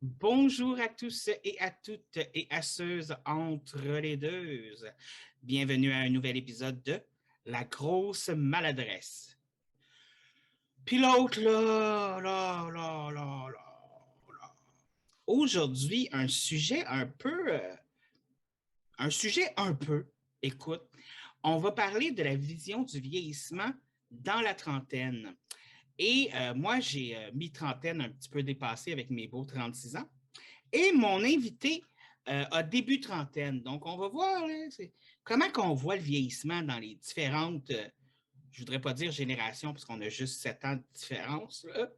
Bonjour à tous et à toutes et à ceux entre les deux. Bienvenue à un nouvel épisode de La grosse maladresse. Puis l'autre, là. Aujourd'hui, écoute, on va parler de la vision du vieillissement dans la trentaine. Et moi, j'ai mi-trentaine un petit peu dépassé avec mes beaux 36 ans. Et mon invité a début trentaine. Donc, on va voir là, comment on voit le vieillissement dans les différentes, je ne voudrais pas dire générations, parce qu'on a juste 7 ans de différence, là,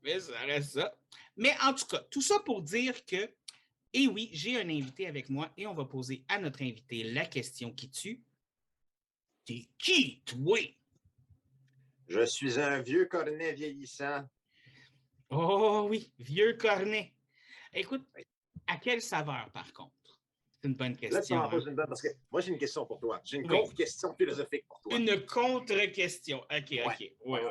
mais ça reste ça. Mais en tout cas, tout ça pour dire que, eh oui, j'ai un invité avec moi et on va poser à notre invité la question qui tue. T'es qui, toi? Je suis un vieux cornet vieillissant. Oh oui, vieux cornet. Écoute, à quelle saveur, par contre? C'est une bonne Là, tu question. m'en poses une bonne parce que moi, j'ai une question pour toi. J'ai une Oui. contre-question philosophique pour toi. Une contre-question. OK. Ouais.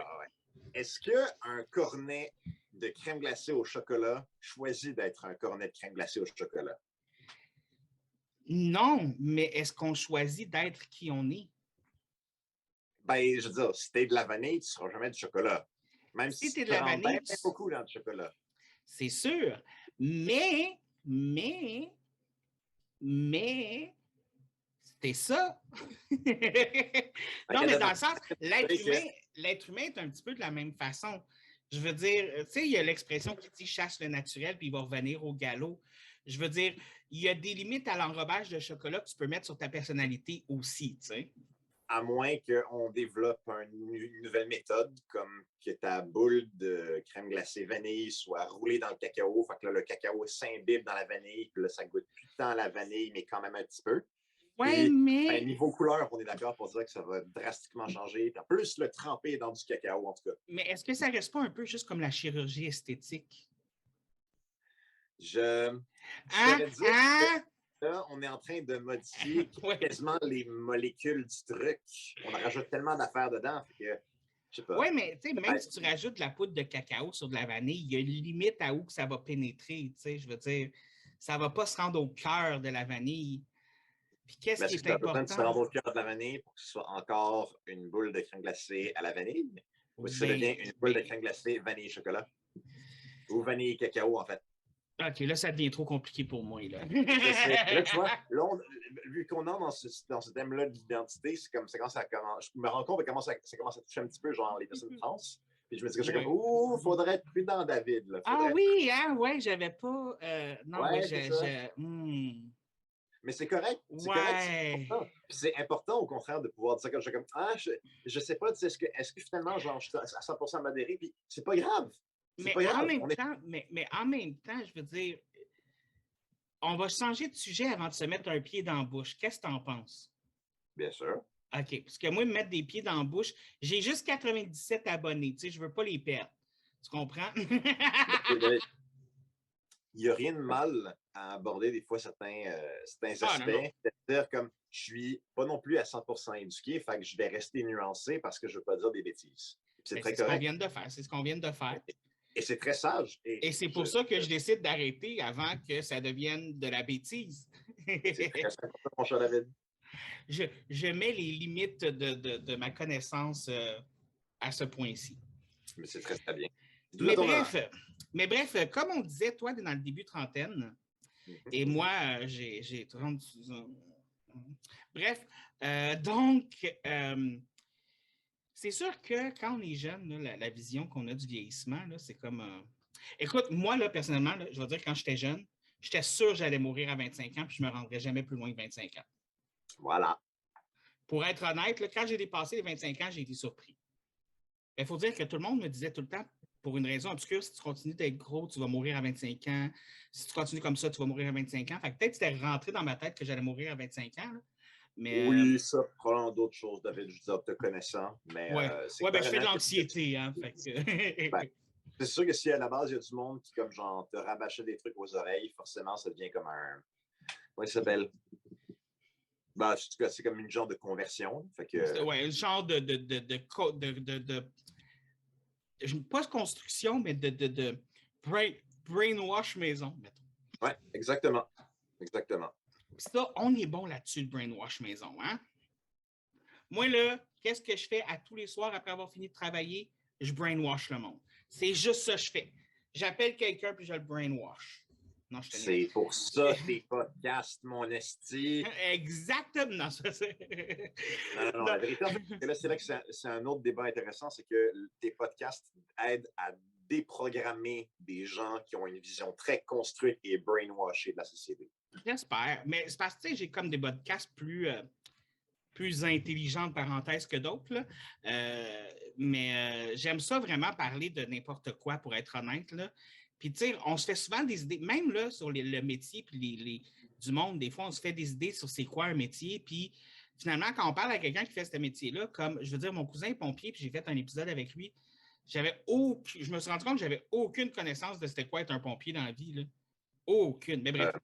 Est-ce qu'un cornet de crème glacée au chocolat choisit d'être un cornet de crème glacée au chocolat? Non, mais est-ce qu'on choisit d'être qui on est? Ben, je veux dire, si t'es de la vanille, tu ne seras jamais du chocolat. Même si t'es tu de la rentres bien vanille, beaucoup dans le chocolat. c'est sûr. Mais, c'était ça. Non, mais dans le sens, l'être humain est un petit peu de la même façon. Je veux dire, tu sais, il y a l'expression qui dit chasse le naturel puis il va revenir au galop. Je veux dire, il y a des limites à l'enrobage de chocolat que tu peux mettre sur ta personnalité aussi, tu sais. À moins qu'on développe une nouvelle méthode, comme que ta boule de crème glacée vanille soit roulée dans le cacao. Fait que là, le cacao s'imbibe dans la vanille, puis là, ça goûte plus tant la vanille, mais quand même un petit peu. Ouais, Puis, mais. niveau couleur, on est d'accord pour dire que ça va drastiquement changer. Puis en plus, le tremper dans du cacao, en tout cas. Mais est-ce que ça reste pas un peu juste comme la chirurgie esthétique? Je Hein? saurais dire que là, on est en train de modifier Ouais. quasiment les molécules du truc. On en rajoute tellement d'affaires dedans. Fait que, je sais pas. Oui, mais tu sais, même si tu rajoutes de la poudre de cacao sur de la vanille, il y a une limite à où que ça va pénétrer. Tu sais, je veux dire, ça ne va pas se rendre au cœur de la vanille. Puis qu'est-ce qui Est-ce que est tu as besoin de se important? rendre au cœur de la vanille pour que ce soit encore une boule de crème glacée à la vanille? Ou si ça devient une boule de crème glacée vanille-chocolat? Ou vanille-cacao, en fait? OK, là, ça devient trop compliqué pour moi. Là, là tu vois, là, vu qu'on est dans ce thème-là de l'identité, c'est comme ça commence. Je me rends compte que ça commence à toucher un petit peu, genre, les personnes trans. Puis je me dis que je suis comme, ouh, faudrait être prudent, David. Là. Ah oui, hein, ouais, j'avais pas. Non, ouais, Mais c'est correct. C'est correct. C'est important. Puis c'est important, au contraire, de pouvoir dire ça comme je suis comme, je sais pas, est-ce que finalement, genre, je suis à 100% modéré, puis c'est pas grave. Mais en même temps, je veux dire, on va changer de sujet avant de se mettre un pied dans la bouche. Qu'est-ce que tu en penses? Bien sûr. OK. Parce que moi, me mettre des pieds dans la bouche, j'ai juste 97 abonnés. Tu sais, je ne veux pas les perdre. Tu comprends? Il n'y a rien de mal à aborder des fois certains aspects. Non. C'est-à-dire comme je suis pas non plus à 100% éduqué, fait que je vais rester nuancé parce que je ne veux pas dire des bêtises. C'est très correct. Ce qu'on vient de faire. C'est ce qu'on vient de faire. Et c'est très sage. Et c'est pour ça que je décide d'arrêter avant que ça devienne de la bêtise. C'est très important, mon cher David. Je mets les limites de ma connaissance à ce point-ci. Mais c'est très bien. Mais bref, comme on disait, toi, tu es dans le début trentaine, et moi, j'ai 36 ans. Bref, donc, c'est sûr que quand on est jeune, là, la vision qu'on a du vieillissement, là, c'est comme... Écoute, moi, là, personnellement, là, je vais dire, quand j'étais jeune, j'étais sûr que j'allais mourir à 25 ans, puis je ne me rendrais jamais plus loin que 25 ans. Voilà. Pour être honnête, là, quand j'ai dépassé les 25 ans, j'ai été surpris. Il faut dire que tout le monde me disait tout le temps, pour une raison obscure, si tu continues d'être gros, tu vas mourir à 25 ans. Si tu continues comme ça, tu vas mourir à 25 ans. Fait que peut-être que c'était rentré dans ma tête que j'allais mourir à 25 ans. Là. Mais, oui, ça, probablement d'autres choses, David, je te connaissant. Mais, ben, je fais de l'anxiété. Hein, fait que... c'est sûr que si à la base, il y a du monde qui, comme genre, te rabâchait des trucs aux oreilles, forcément, ça devient comme un. Oui, ça s'appelle. Ben, en tout cas, c'est comme une genre de conversion. Fait que... ouais, un genre de pas de construction, mais de brainwash maison, mettons. Oui, exactement. Exactement. Puis ça, on est bon là-dessus, le brainwash maison, hein? Moi, là, qu'est-ce que je fais à tous les soirs après avoir fini de travailler? Je brainwash le monde. C'est juste ça que je fais. J'appelle quelqu'un puis je le brainwash. Non, je te niaise. C'est pour ça tes podcasts, mon esti. Exactement. Non, ça, non, la vérité, en fait, là, c'est là que c'est un autre débat intéressant, c'est que tes podcasts aident à déprogrammer des gens qui ont une vision très construite et brainwashée de la société. J'espère. Mais c'est parce que j'ai comme des podcasts plus intelligents, parenthèse, que d'autres. Mais j'aime ça vraiment parler de n'importe quoi, pour être honnête. Là. Puis, tu sais, on se fait souvent des idées, même là, sur le métier puis du monde, des fois, on se fait des idées sur c'est quoi un métier. Puis, finalement, quand on parle à quelqu'un qui fait ce métier-là, comme, je veux dire, mon cousin est pompier, puis j'ai fait un épisode avec lui, je me suis rendu compte que j'avais aucune connaissance de c'était quoi être un pompier dans la vie. Là. Aucune. Mais bref.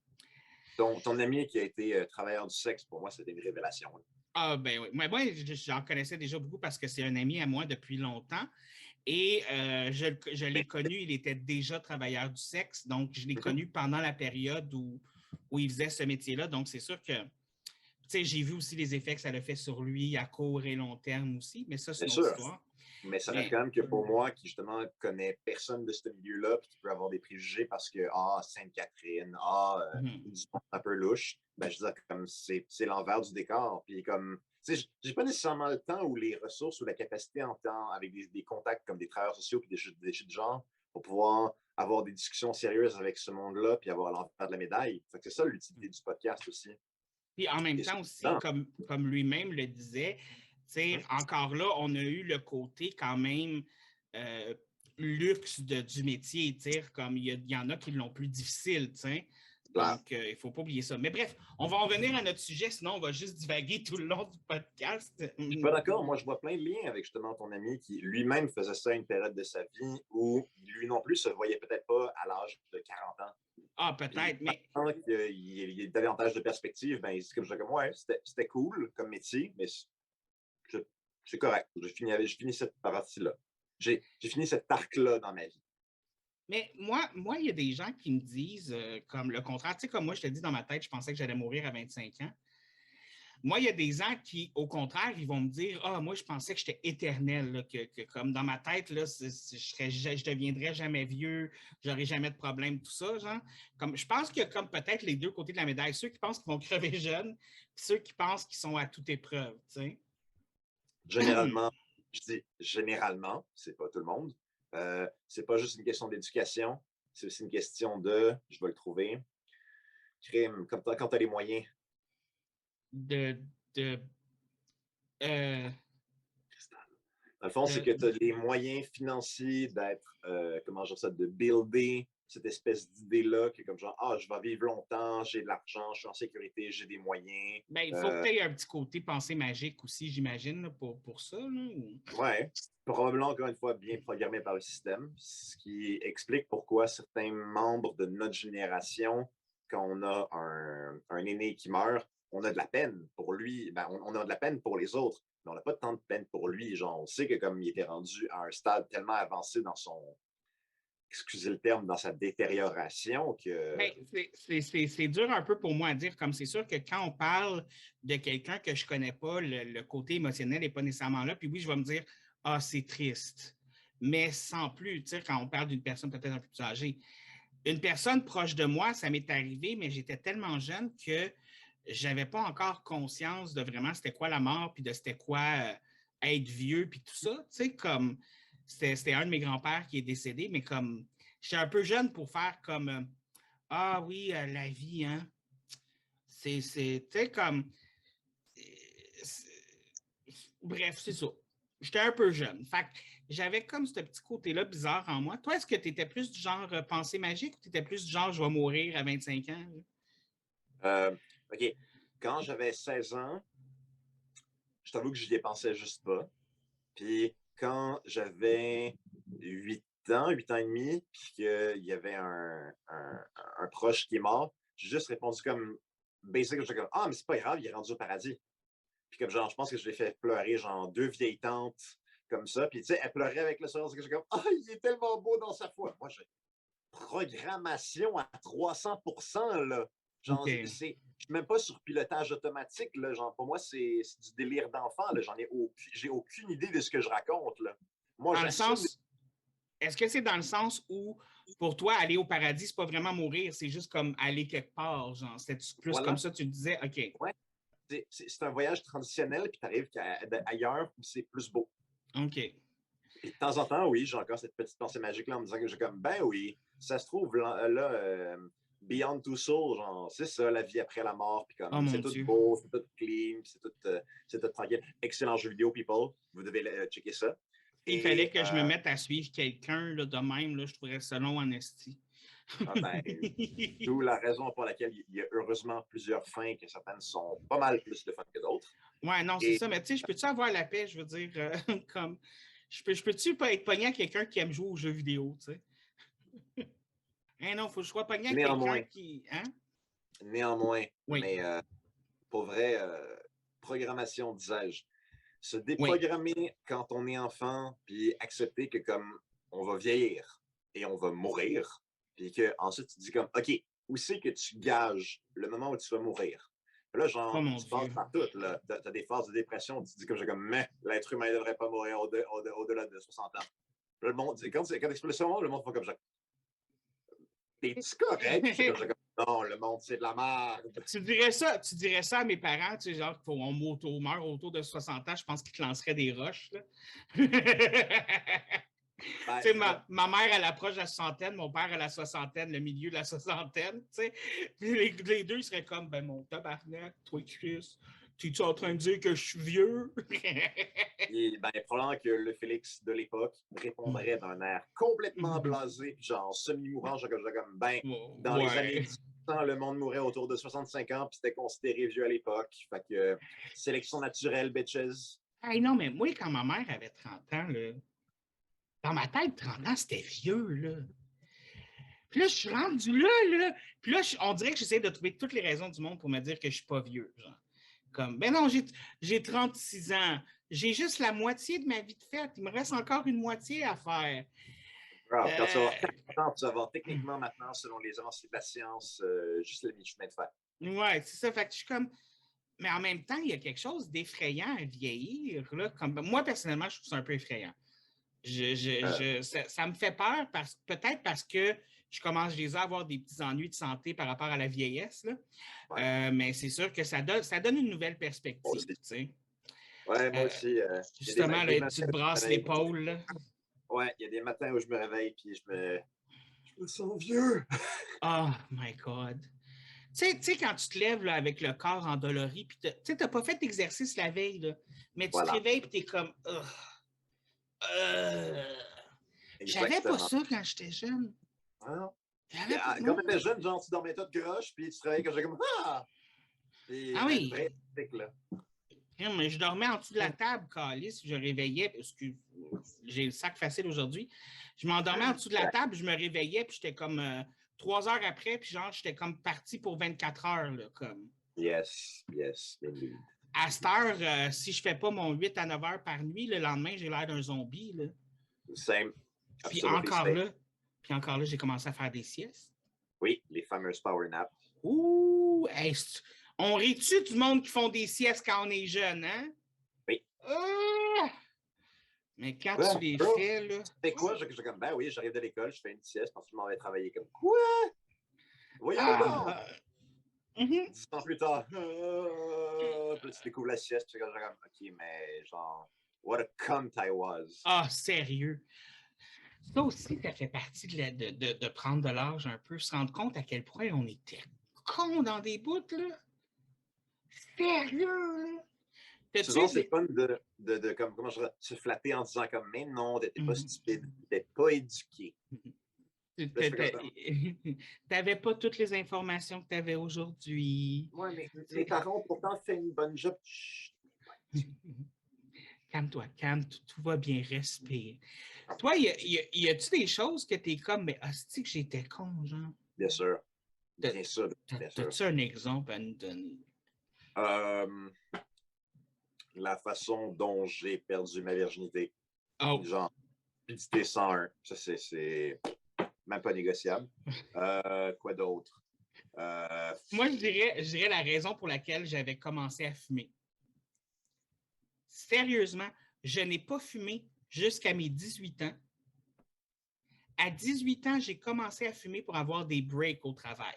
Ton ami qui a été travailleur du sexe, pour moi, c'était une révélation. Ah, ben oui. Moi, j'en connaissais déjà beaucoup parce que c'est un ami à moi depuis longtemps. Et je l'ai connu, il était déjà travailleur du sexe. Donc, je l'ai connu pendant la période où il faisait ce métier-là. Donc, c'est sûr que, tu sais, j'ai vu aussi les effets que ça a fait sur lui à court et long terme aussi. Mais ça, c'est une autre histoire. Mais ça reste quand même que pour moi, qui justement connaît personne de ce milieu-là, puis qui peut avoir des préjugés parce que, Sainte-Catherine, un peu louche, ben je veux dire, comme c'est l'envers du décor. Puis comme, tu sais, j'ai pas nécessairement le temps ou les ressources ou la capacité en temps avec des contacts comme des travailleurs sociaux puis des chutes de genre pour pouvoir avoir des discussions sérieuses avec ce monde-là puis avoir l'envers de la médaille. Fait que c'est ça l'utilité du podcast aussi. Puis en même temps aussi, comme lui-même le disait, encore là, on a eu le côté quand même luxe du métier, comme il y en a qui l'ont plus difficile, donc il ne faut pas oublier ça. Mais bref, on va en venir à notre sujet, sinon on va juste divaguer tout le long du podcast. Je suis pas d'accord. Moi, je vois plein de liens avec justement ton ami qui lui-même faisait ça à une période de sa vie où lui non plus se voyait peut-être pas à l'âge de 40 ans. Ah, peut-être, mais... Il y a davantage de perspectives, ben, il dit comme ouais, c'était cool comme métier, mais c'est correct. Je finis cette partie-là. J'ai fini cet arc-là dans ma vie. Mais moi, il y a des gens qui me disent comme le contraire. Tu sais, comme moi, je te dis dans ma tête, je pensais que j'allais mourir à 25 ans. Moi, il y a des gens qui, au contraire, ils vont me dire « Ah, moi, je pensais que j'étais éternel, là, que comme dans ma tête, là, je deviendrais jamais vieux, j'aurais jamais de problème, tout ça. » genre. Comme, je pense qu'il y a comme peut-être les deux côtés de la médaille. Ceux qui pensent qu'ils vont crever jeunes, puis ceux qui pensent qu'ils sont à toute épreuve. Tu sais. Généralement, je dis généralement, c'est pas tout le monde. C'est pas juste une question d'éducation, c'est aussi une question de, je vais le trouver, crime, quand tu as les moyens. Dans le fond, c'est que tu as les moyens financiers d'être, comment dire ça, de builder cette espèce d'idée-là, qui est comme genre, je vais vivre longtemps, j'ai de l'argent, je suis en sécurité, j'ai des moyens. Ben, il faut que tu aies un petit côté pensée magique aussi, j'imagine, pour ça. Oui, probablement, encore une fois, bien programmé par le système, ce qui explique pourquoi certains membres de notre génération, quand on a un aîné qui meurt, on a de la peine pour lui, ben, on a de la peine pour les autres, mais on n'a pas tant de peine pour lui. Genre, on sait que comme il était rendu à un stade tellement avancé dans son, excusez le terme, dans sa détérioration que... Ben, c'est dur un peu pour moi à dire, comme c'est sûr que quand on parle de quelqu'un que je ne connais pas, le côté émotionnel n'est pas nécessairement là. Puis oui, je vais me dire, c'est triste. Mais sans plus, tu sais, quand on parle d'une personne peut-être un peu plus âgée. Une personne proche de moi, ça m'est arrivé, mais j'étais tellement jeune que je n'avais pas encore conscience de vraiment c'était quoi la mort, puis de c'était quoi être vieux, puis tout ça. Tu sais, comme c'était un de mes grands-pères qui est décédé, mais comme j'étais un peu jeune pour faire comme ah oui, la vie, hein. Tu sais, comme bref, c'est ça. J'étais un peu jeune. Fait que j'avais comme ce petit côté-là bizarre en moi. Toi, est-ce que tu étais plus du genre pensée magique ou tu étais plus du genre je vais mourir à 25 ans? OK. Quand j'avais 16 ans, je t'avoue que je n'y pensais juste pas. Puis quand j'avais 8 ans et demi, puis qu'il y avait un proche qui est mort, j'ai juste répondu comme basic, j'étais comme mais c'est pas grave, il est rendu au paradis. Puis comme genre, je pense que je l'ai fait pleurer genre 2 vieilles tantes comme ça. Puis tu sais, elle pleurait avec le sourire, c'est que j'étais comme il est tellement beau dans sa foi. Moi, programmation à 300%, là. Genre, OK. je suis même pas sur pilotage automatique, là. Genre, pour moi, c'est du délire d'enfant, là. J'ai aucune idée de ce que je raconte, là. Moi, Dans le j'assume. sens, est-ce que c'est dans le sens où, pour toi, aller au paradis, c'est pas vraiment mourir, c'est juste comme aller quelque part, genre, c'est plus comme Voilà. ça, tu te disais, OK. Ouais. C'est un voyage transitionnel, puis tu arrives ailleurs où c'est plus beau. OK. Puis de temps en temps, oui, j'ai encore cette petite pensée magique-là en me disant que j'ai comme, ben oui, ça se trouve, là, Beyond Two Souls, genre, c'est ça, la vie après la mort, puis Oh comme, c'est mon tout Dieu. beau, c'est tout clean, c'est tout tranquille. Excellent jeu vidéo, people. Vous devez checker ça. Il fallait que je me mette à suivre quelqu'un là, de même, là, je trouverais ça long en esti. Ben, d'où la raison pour laquelle il y a heureusement plusieurs fins, que certaines sont pas mal plus de fun que d'autres. Ouais, non, c'est ça, mais tu sais, je peux-tu avoir la paix, je veux dire, comme, je peux-tu pas être pogné à quelqu'un qui aime jouer aux jeux vidéo, tu sais? Hein, non, faut que je sois pogné à quelqu'un Néanmoins, qui, hein? oui. Mais pour vrai, programmation, disais-je, se déprogrammer quand on est enfant, puis accepter que comme on va vieillir et on va mourir, puis qu'ensuite tu te dis comme, OK, où c'est que tu gages le moment où tu vas mourir? Puis là, Oh genre, mon tu passes Dieu. par tout, là. T'as des phases de dépression, tu te dis comme, mais l'être humain ne devrait pas mourir au-delà de 60 ans. Puis là, le monde, quand tu expliques ça, le monde fait comme ça. T'es-tu correct? C'est comme, non, le monde, c'est de la merde. Tu dirais ça à mes parents, tu sais, genre, qu'on meurt autour de 60 ans, je pense qu'ils te lanceraient des roches, là. Ben, Tu sais, ma mère, elle approche la soixantaine, mon père à la soixantaine, le milieu de la soixantaine, tu sais. Puis les deux, ils seraient comme, ben mon tabarnak, toi, Chris, t'es-tu en train de dire que je suis vieux? ben, probablement que le Félix de l'époque répondrait d'un air complètement blasé, puis genre semi-mourant, genre comme, ben, dans les années 1800, le monde mourait autour de 65 ans, puis c'était considéré vieux à l'époque. Fait que sélection naturelle, bitches. Hey, non, mais moi, quand ma mère avait 30 ans, là, dans ma tête, 30 ans, c'était vieux, là. Puis là, je suis rendu là, là. Puis là, on dirait que j'essaie de trouver toutes les raisons du monde pour me dire que je suis pas vieux. Genre. Comme, ben non, j'ai 36 ans. J'ai juste la moitié de ma vie de fête. Il me reste encore une moitié à faire. Quand tu vas avoir 40 ans, tu vas avoir techniquement maintenant, selon les avancées de la science, juste le mi-chemin de fer. Ouais, c'est ça. Fait que je suis comme. Mais en même temps, il y a quelque chose d'effrayant à vieillir. Là, comme, moi, personnellement, je trouve ça un peu effrayant. Ça me fait peur, peut-être parce que je commence déjà à avoir des petits ennuis de santé par rapport à la vieillesse. Là. Ouais. Mais c'est sûr que ça donne une nouvelle perspective. Tu sais. Ouais, moi aussi. Justement, là, tu te brasses l'épaule. Ouais, il y a des matins où je me réveille et je me sens vieux. Oh my God. Tu sais, quand tu te lèves là, avec le corps endolori, puis tu n'as pas fait d'exercice la veille, là, mais tu te réveilles et tu es comme. J'avais pas ça quand j'étais jeune. Ah. Quand tu étais jeune, genre, tu dormais tout croche, puis tu te réveillais quand j'étais comme Ah! Et ah oui! vrai truc, là. Mais je dormais en dessous de la table, calice, je réveillais, parce que j'ai le sac facile aujourd'hui. Je m'endormais en dessous de la table, je me réveillais, puis j'étais comme 3 heures après, puis genre, j'étais comme parti pour 24 heures, là, comme. Yes, indeed. À cette heure, si je fais pas mon 8 à 9 heures par nuit, le lendemain, j'ai l'air d'un zombie, là. Same. Puis encore là, j'ai commencé à faire des siestes. Oui, les fameuses power naps. Ouh! Hey, on rit-tu du monde qui font des siestes quand on est jeune, hein? Oui. Mais quand tu les fais, là... C'est quoi? Je comme, ben oui, j'arrive de l'école, je fais une sieste, parce que je m'en vais travailler comme, quoi? Voyons donc! 10 ans plus tard, puis tu découvres la sieste, puis je comme, OK, mais genre, what a cunt I was. Ah, sérieux? Ça aussi, ça fait partie de prendre de l'âge un peu, se rendre compte à quel point on était cons dans des bouts, là. Sérieux, là. Souvent, c'est fun de comme, comment se flatter en disant comme, mais non, t'étais pas stupide, t'étais pas éduqué. T'avais pas toutes les informations que t'avais aujourd'hui. Ouais, mais mes parents ont pourtant fait une bonne job. Calme-toi, tout va bien, respire. Toi, y a-tu des choses que t'es comme, mais hostie que j'étais con, genre? Bien sûr. Bien sûr. T'as-tu un exemple à nous donner? La façon dont j'ai perdu ma virginité. Oh. Genre, Pudité 101. Ça, c'est... même pas négociable. Quoi d'autre? Moi, je dirais la raison pour laquelle j'avais commencé à fumer. Sérieusement, je n'ai pas fumé jusqu'à mes 18 ans. À 18 ans, j'ai commencé à fumer pour avoir des breaks au travail.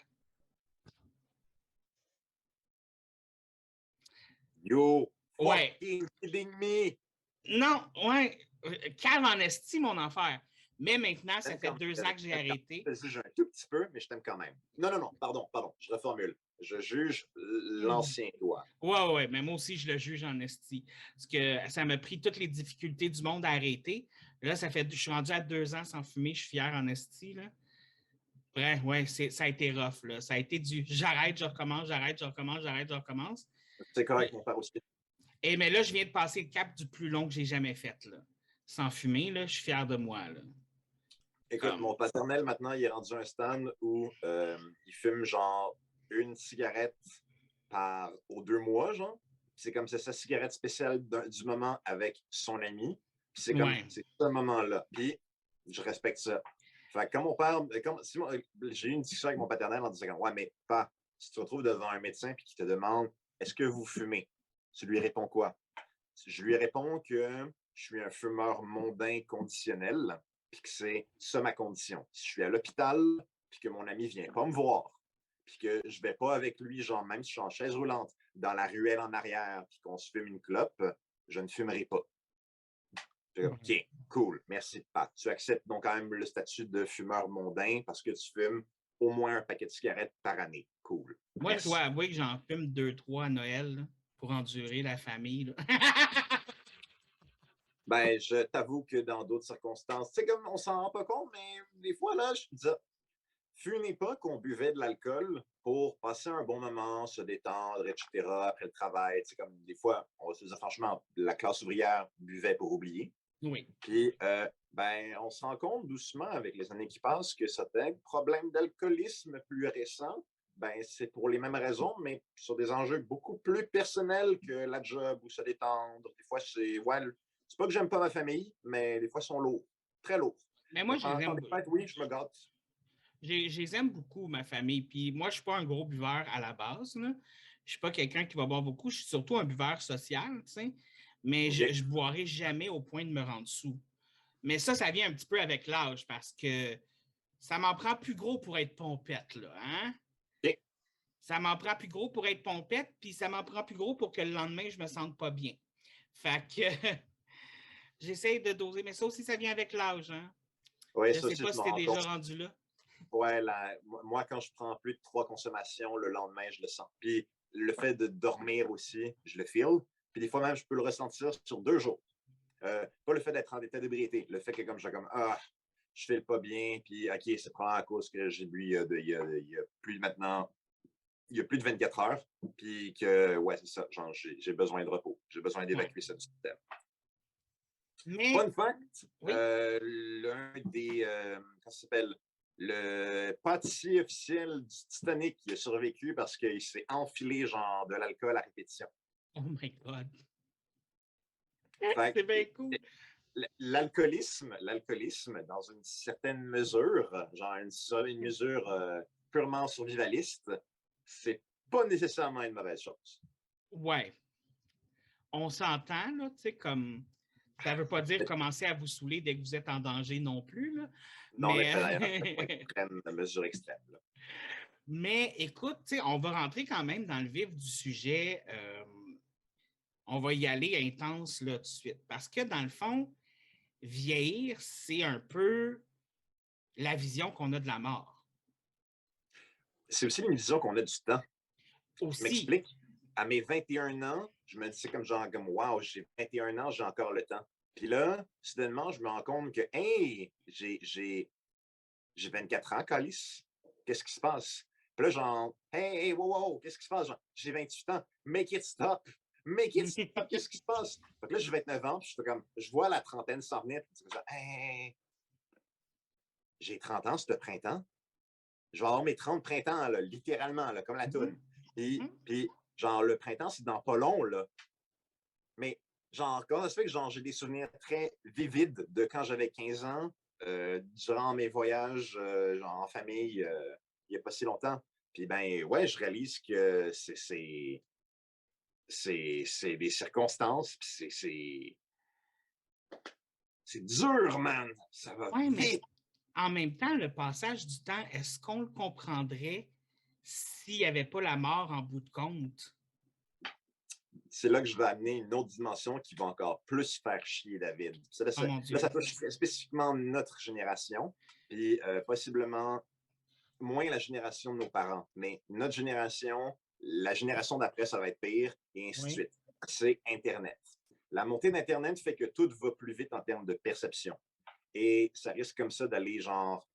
You Ouais. fucking kidding me! Non, ouais. Calme en esti, mon enfer. Mais maintenant, ça T'aimes fait quand 2 ans que j'ai arrêté. Je juge un tout petit peu, mais je t'aime quand même. Non, pardon, je reformule. Je juge l'ancien toi. Ouais, mais moi aussi, je le juge en esti. Parce que ça m'a pris toutes les difficultés du monde à arrêter. Là, je suis rendu à 2 ans sans fumer, je suis fier en esti, là. Bref, ouais, ça a été rough, là. Ça a été du j'arrête, je recommence, j'arrête, je recommence, j'arrête, je recommence. C'est correct, mon père aussi. Et mais là, je viens de passer le cap du plus long que j'ai jamais fait, là. Sans fumer, là, je suis fier de moi, là. Écoute, mon paternel, maintenant, il est rendu à un stand où il fume genre une cigarette aux 2 mois, genre. C'est comme c'est sa cigarette spéciale du moment avec son ami. C'est comme, c'est ce moment-là. Puis, je respecte ça. Fait que quand mon père, j'ai eu une discussion avec mon paternel en disant, ouais, mais pas, si tu te retrouves devant un médecin puis qu'il te demande, est-ce que vous fumez? Tu lui réponds quoi? Je lui réponds que je suis un fumeur mondain conditionnel, puis que c'est ça ma condition. Si je suis à l'hôpital, puis que mon ami vient pas me voir, puis que je vais pas avec lui, genre même si je suis en chaise roulante, dans la ruelle en arrière, puis qu'on se fume une clope, je ne fumerai pas. OK, cool, merci, Pat. Tu acceptes donc quand même le statut de fumeur mondain parce que tu fumes au moins un paquet de cigarettes par année. Cool. Moi, je dois avouer que j'en fume 2-3 à Noël, là, pour endurer la famille. Ben, je t'avoue que dans d'autres circonstances, tu sais, comme on s'en rend pas compte, mais des fois, là, je te dis, fut une époque où on buvait de l'alcool pour passer un bon moment, se détendre, etc., après le travail. Tu sais, comme des fois, on va se dire franchement, la classe ouvrière buvait pour oublier. Oui. Puis, ben, on se rend compte doucement avec les années qui passent que certains problèmes d'alcoolisme plus récents, ben, c'est pour les mêmes raisons, mais sur des enjeux beaucoup plus personnels que la job ou se détendre. Des fois, c'est pas que j'aime pas ma famille, mais des fois, ils sont lourds, très lourds. Mais moi, je les aime. Oui, je me gâte. Je les aime beaucoup, ma famille. Puis moi, je ne suis pas un gros buveur à la base, là. Je ne suis pas quelqu'un qui va boire beaucoup. Je suis surtout un buveur social, tu sais. Mais Okay. je ne boirai jamais au point de me rendre sous. Mais ça vient un petit peu avec l'âge parce que ça m'en prend plus gros pour être pompette, là, hein? Okay. Ça m'en prend plus gros pour être pompette, puis ça m'en prend plus gros pour que le lendemain, je me sente pas bien. Fait que j'essaie de doser, mais ça aussi, ça vient avec l'âge, hein? Ouais, je ne sais pas si tu es déjà rendu là. Ouais, moi, quand je prends plus de 3 consommations, le lendemain, je le sens. Puis le fait de dormir aussi, je le feel. Puis des fois même, je peux le ressentir sur 2 jours. Pas le fait d'être en état d'ébriété, le fait que comme je je file pas bien, puis OK, c'est probablement à cause que j'ai bu il y a plus maintenant, il y a plus de 24 heures, puis que, ouais, c'est ça, genre, j'ai besoin de repos, j'ai besoin d'évacuer ça du système. Mais... Fun fact, oui? l'un des, comment ça s'appelle, le pâtissier officiel du Titanic qui a survécu parce qu'il s'est enfilé genre de l'alcool à répétition. Oh my God! C'est bien cool! L'alcoolisme, dans une certaine mesure, genre une mesure purement survivaliste, c'est pas nécessairement une mauvaise chose. Ouais. On s'entend, là, tu sais, comme... Ça ne veut pas dire commencer à vous saouler dès que vous êtes en danger non plus, là. Non, mais la mesure extrême. Là. Mais écoute, on va rentrer quand même dans le vif du sujet. On va y aller intense là tout de suite. Parce que dans le fond, vieillir, c'est un peu la vision qu'on a de la mort. C'est aussi une vision qu'on a du temps. Aussi. Je m'explique. À mes 21 ans, je me dis c'est comme wow, j'ai 21 ans, j'ai encore le temps. Puis là, soudainement, je me rends compte que hey, j'ai 24 ans, Calice. Qu'est-ce qui se passe? Puis là, genre, hey, wow, qu'est-ce qui se passe? J'ai 28 ans. Make it stop. Qu'est-ce qui se passe? Fait que là, j'ai 29 ans, puis je vois la trentaine s'en venir, puis je dis, hey, j'ai 30 ans ce printemps. Je vais avoir mes 30 printemps, là, littéralement, là, comme la toune. Puis, genre, le printemps, c'est dans pas long, là. Mais, genre, comment ça se fait que genre, j'ai des souvenirs très vivides de quand j'avais 15 ans, durant mes voyages genre en famille il n'y a pas si longtemps. Puis ben ouais, je réalise que c'est des circonstances, puis c'est dur, man. Ça va Oui, mais vite. en même temps, le passage du temps, est-ce qu'on le comprendrait s'il n'y avait pas la mort en bout de compte? C'est là que je vais amener une autre dimension qui va encore plus faire chier David. Oh mon Dieu. Là, ça touche spécifiquement notre génération, puis possiblement moins la génération de nos parents, mais notre génération, la génération d'après, ça va être pire, et ainsi de Oui. suite. C'est Internet. La montée d'Internet fait que tout va plus vite en termes de perception. Et ça risque comme ça d'aller genre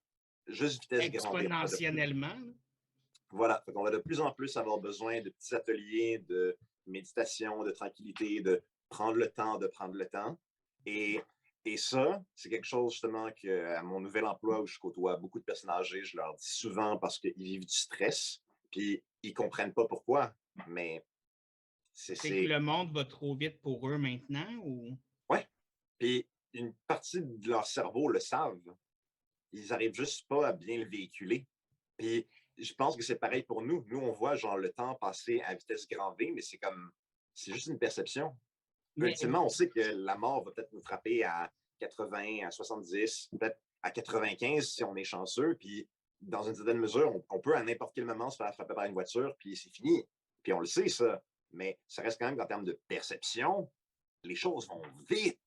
juste vitesse grand V. Exponentiellement. Voilà, on va de plus en plus avoir besoin de petits ateliers de méditation, de tranquillité, de prendre le temps, de prendre le temps. Et, et ça, c'est quelque chose justement que à mon nouvel emploi où je côtoie beaucoup de personnes âgées, je leur dis souvent parce qu'ils vivent du stress, puis ils comprennent pas pourquoi. Mais C'est que le monde va trop vite pour eux maintenant ou? ouais. Puis une partie de leur cerveau le savent. Ils arrivent juste pas à bien le véhiculer. Puis je pense que c'est pareil pour nous. Nous, on voit genre le temps passer à vitesse grand V, mais c'est juste une perception. Mais Ultimement, on sait que la mort va peut-être nous frapper à 80, à 70, peut-être à 95 si on est chanceux. Puis dans une certaine mesure, on peut à n'importe quel moment se faire frapper par une voiture, puis c'est fini. Puis on le sait, ça. Mais ça reste quand même qu'en termes de perception, les choses vont vite.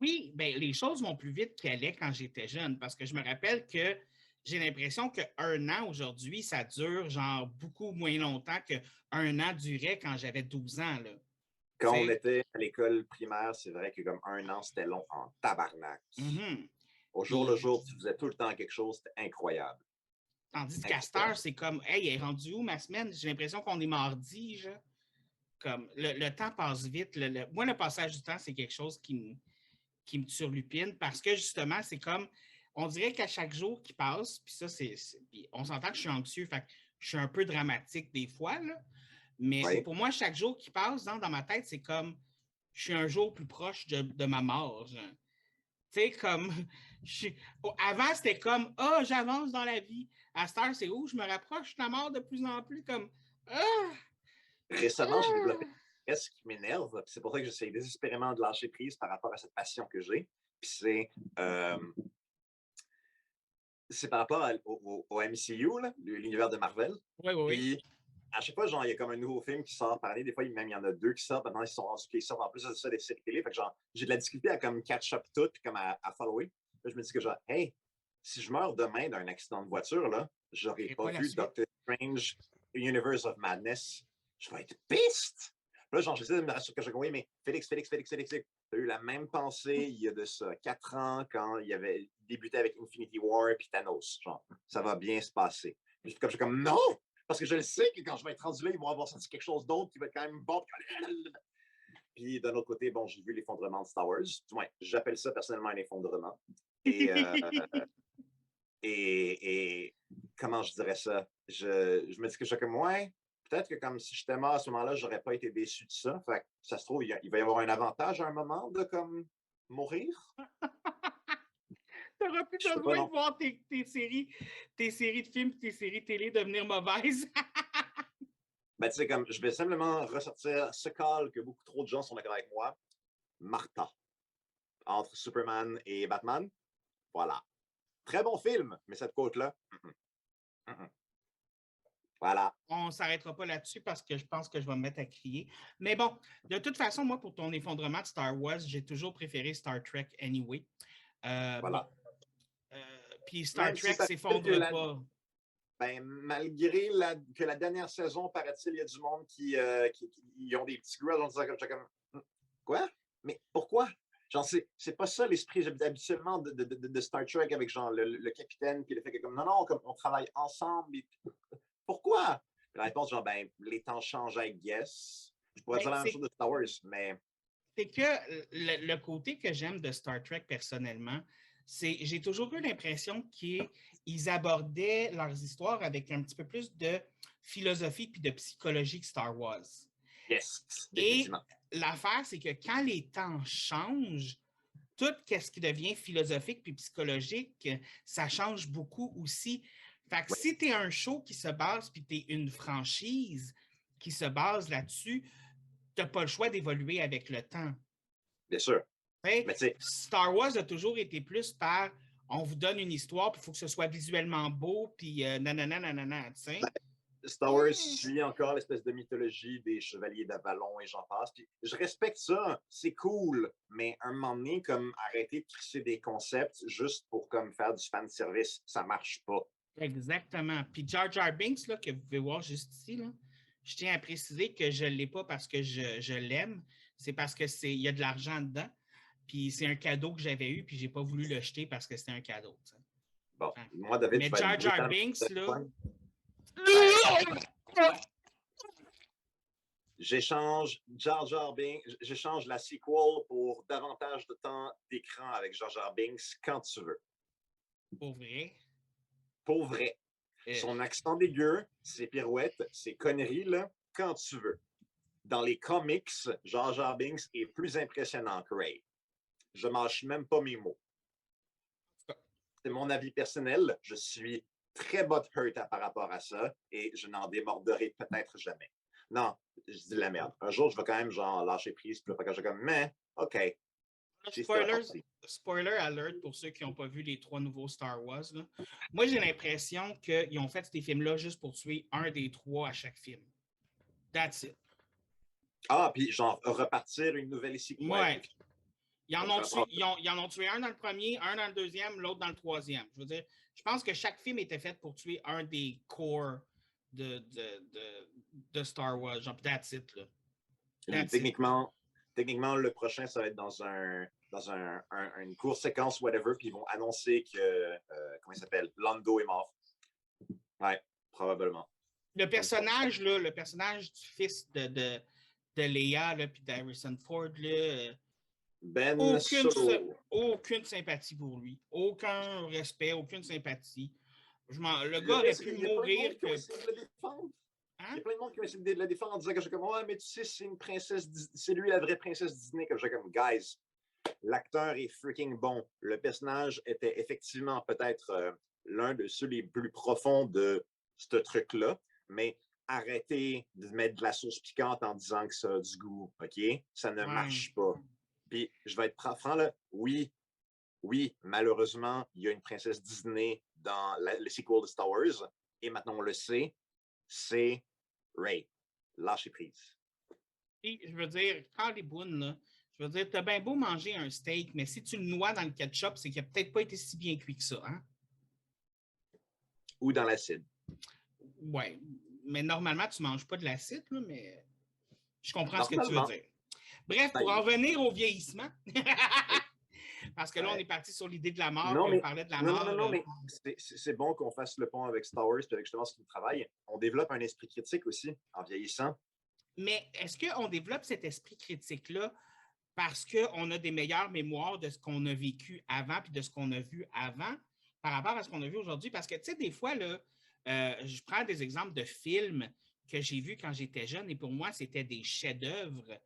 oui, ben, les choses vont plus vite qu'elles allaient quand j'étais jeune parce que je me rappelle que j'ai l'impression qu'un an aujourd'hui, ça dure genre beaucoup moins longtemps qu'un an durait quand j'avais 12 ans. Là. Quand on était à l'école primaire, c'est vrai que comme un an, c'était long en tabarnak. Mm-hmm. Au jour le Puis, jour, tu faisais tout le temps quelque chose, c'était incroyable. tandis qu'à cette heure, Incroyable. c'est comme, hey, elle est rendue où ma semaine? J'ai l'impression qu'on est mardi. Genre. Comme, le temps passe vite. Moi, le passage du temps, c'est quelque chose qui me turlupine parce que justement, c'est comme, on dirait qu'à chaque jour qui passe, puis ça, puis on s'entend que je suis anxieux, fait que je suis un peu dramatique des fois, là, mais Oui. pour moi, chaque jour qui passe dans ma tête, c'est comme, je suis un jour plus proche de ma mort. Tu sais, comme, avant, c'était comme, ah, oh, j'avance dans la vie. À cette heure, c'est où je me rapproche de la mort de plus en plus, comme, ah, Récemment, j'ai développé ah. un stress qui m'énerve. C'est pour ça que j'essaie désespérément de lâcher prise par rapport à cette passion que j'ai. Puis euh, c'est par rapport au MCU, l'univers de Marvel. Oui, oui, oui. Puis à chaque fois, genre, il y a comme un nouveau film qui sort par année. Des fois, même il y en a deux qui sortent. Maintenant, ils sont rendus qu'ils sortent en plus de ça des séries télé. Fait que genre, j'ai de la difficulté à comme catch up tout puis comme à follower. Là, je me dis que genre, hey, si je meurs demain d'un accident de voiture, là, j'aurais Et pas pas la vu suite. Doctor Strange Universe of Madness. Je vais être piste. Là, genre, j'essaie de me rassurer que je oui, mais Félix, tu as eu la même pensée il y a de ça 4 ans quand il avait débuté avec Infinity War et Thanos. Genre, ça va bien se passer. Puis, comme je suis comme non! Parce que je le sais que quand je vais être rendu là, ils vont avoir senti quelque chose d'autre qui va être quand même bon. Puis d'un autre côté, bon, j'ai vu l'effondrement de Star Wars. Du moins, j'appelle ça personnellement un effondrement. Et, et comment je dirais ça? Je me dis que je suis comme, ouais, peut-être que comme si j'étais mort à ce moment-là, j'aurais pas été déçu de ça. Fait que ça se trouve, il va y avoir un avantage à un moment de comme mourir. Tu n'auras plus Je peux pas besoin de non. voir tes séries de films et tes séries télé devenir mauvaises. Ben, tu sais, comme, je vais simplement ressortir ce call que beaucoup trop de gens sont d'accord avec moi. Martha. Entre Superman et Batman. Voilà. Très bon film, mais cette côte-là, voilà. On ne s'arrêtera pas là-dessus parce que je pense que je vais me mettre à crier. Mais bon, de toute façon, moi, pour ton effondrement de Star Wars, j'ai toujours préféré Star Trek anyway. Voilà. Bon. Puis Star Même si Trek ça s'effondre pas. Ben, malgré que la dernière saison, paraît-il, il y a du monde qui ont des petits grudges en disant comme quoi? Mais pourquoi? Genre, c'est pas ça l'esprit habituellement de Star Trek avec genre le capitaine, puis le fait que comme non, comme on travaille ensemble. Et, pourquoi? La réponse, genre, ben, les temps changent, I guess. Je pourrais dire la même chose de Star Wars, mais. C'est que le côté que j'aime de Star Trek personnellement, c'est j'ai toujours eu l'impression qu'ils abordaient leurs histoires avec un petit peu plus de philosophie puis de psychologie que Star Wars. Yes, Et définitivement. l'affaire, c'est que quand les temps changent, tout ce qui devient philosophique puis psychologique, ça change beaucoup aussi. Fait que si tu es un show qui se base, puis tu es une franchise qui se base là-dessus, tu n'as pas le choix d'évoluer avec le temps. Bien sûr. Mais Star Wars a toujours été plus par on vous donne une histoire, puis il faut que ce soit visuellement beau, puis nanana, tu sais. Star Wars suit encore l'espèce de mythologie des chevaliers d'Avalon et j'en passe. Puis je respecte ça, c'est cool, mais à un moment donné, comme arrêter de trisser des concepts juste pour comme faire du fan service, ça marche pas. Exactement. Puis Jar Jar Binks, là, que vous pouvez voir juste ici, là, je tiens à préciser que je ne l'ai pas parce que je l'aime, c'est parce qu'il y a de l'argent dedans. Puis c'est un cadeau que j'avais eu, puis j'ai pas voulu le jeter parce que c'était un cadeau. T'sais. Bon, moi, David, mais Jar Jar Binks, là. J'échange Jar Jar Binks, j'échange la sequel pour davantage de temps d'écran avec Jar Jar Binks quand tu veux. Pour vrai? Pour vrai. Son accent dégueu, ses pirouettes, ses conneries, là, quand tu veux. Dans les comics, Jar Jar Binks est plus impressionnant que Rey. Je mâche même pas mes mots. C'est mon avis personnel. Je suis très butthurt par rapport à ça et je n'en démorderai peut-être jamais. Non, je dis de la merde. Un jour, je vais quand même genre lâcher prise, puis quand je vais comme, mais, OK. Spoiler alert pour ceux qui n'ont pas vu les 3 nouveaux Star Wars. Là. Moi, j'ai l'impression qu'ils ont fait ces films-là juste pour tuer un des 3 à chaque film. That's it. Ah, puis genre repartir une nouvelle ici. Ouais. Ils en ont tué un dans le premier, un dans le deuxième, l'autre dans le troisième. Je veux dire, je pense que chaque film était fait pour tuer un des corps de Star Wars. Genre, that's it. Là. Techniquement, le prochain, ça va être dans une courte séquence, whatever, puis ils vont annoncer que, comment il s'appelle, Lando est mort. Ouais, probablement. Le personnage du fils de Leia, puis d'Harrison Ford, là, aucune sympathie pour lui. Aucun respect, aucune sympathie. Le gars aurait pu mourir que... Hein? Il y a plein de monde qui va essayer de la défendre en disant que je suis comme, ouais, mais tu sais, c'est une princesse, c'est lui la vraie princesse Disney. Que je suis comme, guys, l'acteur est freaking bon. Le personnage était effectivement peut-être l'un de ceux les plus profonds de ce truc-là, mais arrêtez de mettre de la sauce piquante en disant que ça a du goût, OK? Ça ne marche pas. Puis, je vais être franc, là, oui, malheureusement, il y a une princesse Disney dans le sequel de Star Wars, et maintenant on le sait, c'est Rey. Lâchez prise. Et je veux dire, Carly Boone, là, je veux dire, t'as bien beau manger un steak, mais si tu le noies dans le ketchup, c'est qu'il n'a peut-être pas été si bien cuit que ça, hein? Ou dans l'acide. Ouais, mais normalement, tu ne manges pas de l'acide, là, mais je comprends ce que tu veux dire. Bref, pour en venir au vieillissement, parce que là, on est parti sur l'idée de la mort, on parlait de la mort. Non, mais c'est bon qu'on fasse le pont avec Star Wars et avec justement ce qui nous travaille. On développe un esprit critique aussi en vieillissant. Mais est-ce qu'on développe cet esprit critique-là parce qu'on a des meilleures mémoires de ce qu'on a vécu avant puis de ce qu'on a vu avant par rapport à ce qu'on a vu aujourd'hui? Parce que, tu sais, des fois, là, je prends des exemples de films que j'ai vus quand j'étais jeune et pour moi, c'était des chefs-d'œuvre.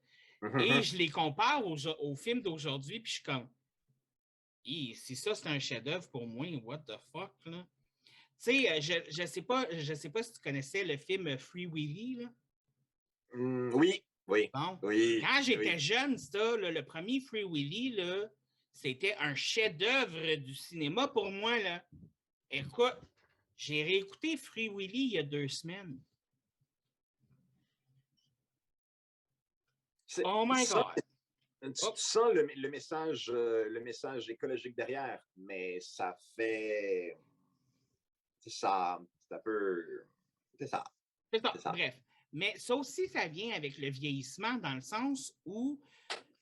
Et je les compare aux films d'aujourd'hui, puis je suis comme, si ça, c'est un chef-d'œuvre pour moi, what the fuck, là? Tu sais, je sais pas si tu connaissais le film Free Willy, là. Oui. Bon. Oui. Quand j'étais jeune, ça, là, le premier Free Willy, là, c'était un chef-d'œuvre du cinéma pour moi, là. Écoute, j'ai réécouté Free Willy il y a 2 semaines. Oh my God! Tu sens le message écologique derrière, mais ça fait... C'est ça. C'est un peu... C'est ça. Bref. Mais ça aussi, ça vient avec le vieillissement dans le sens où,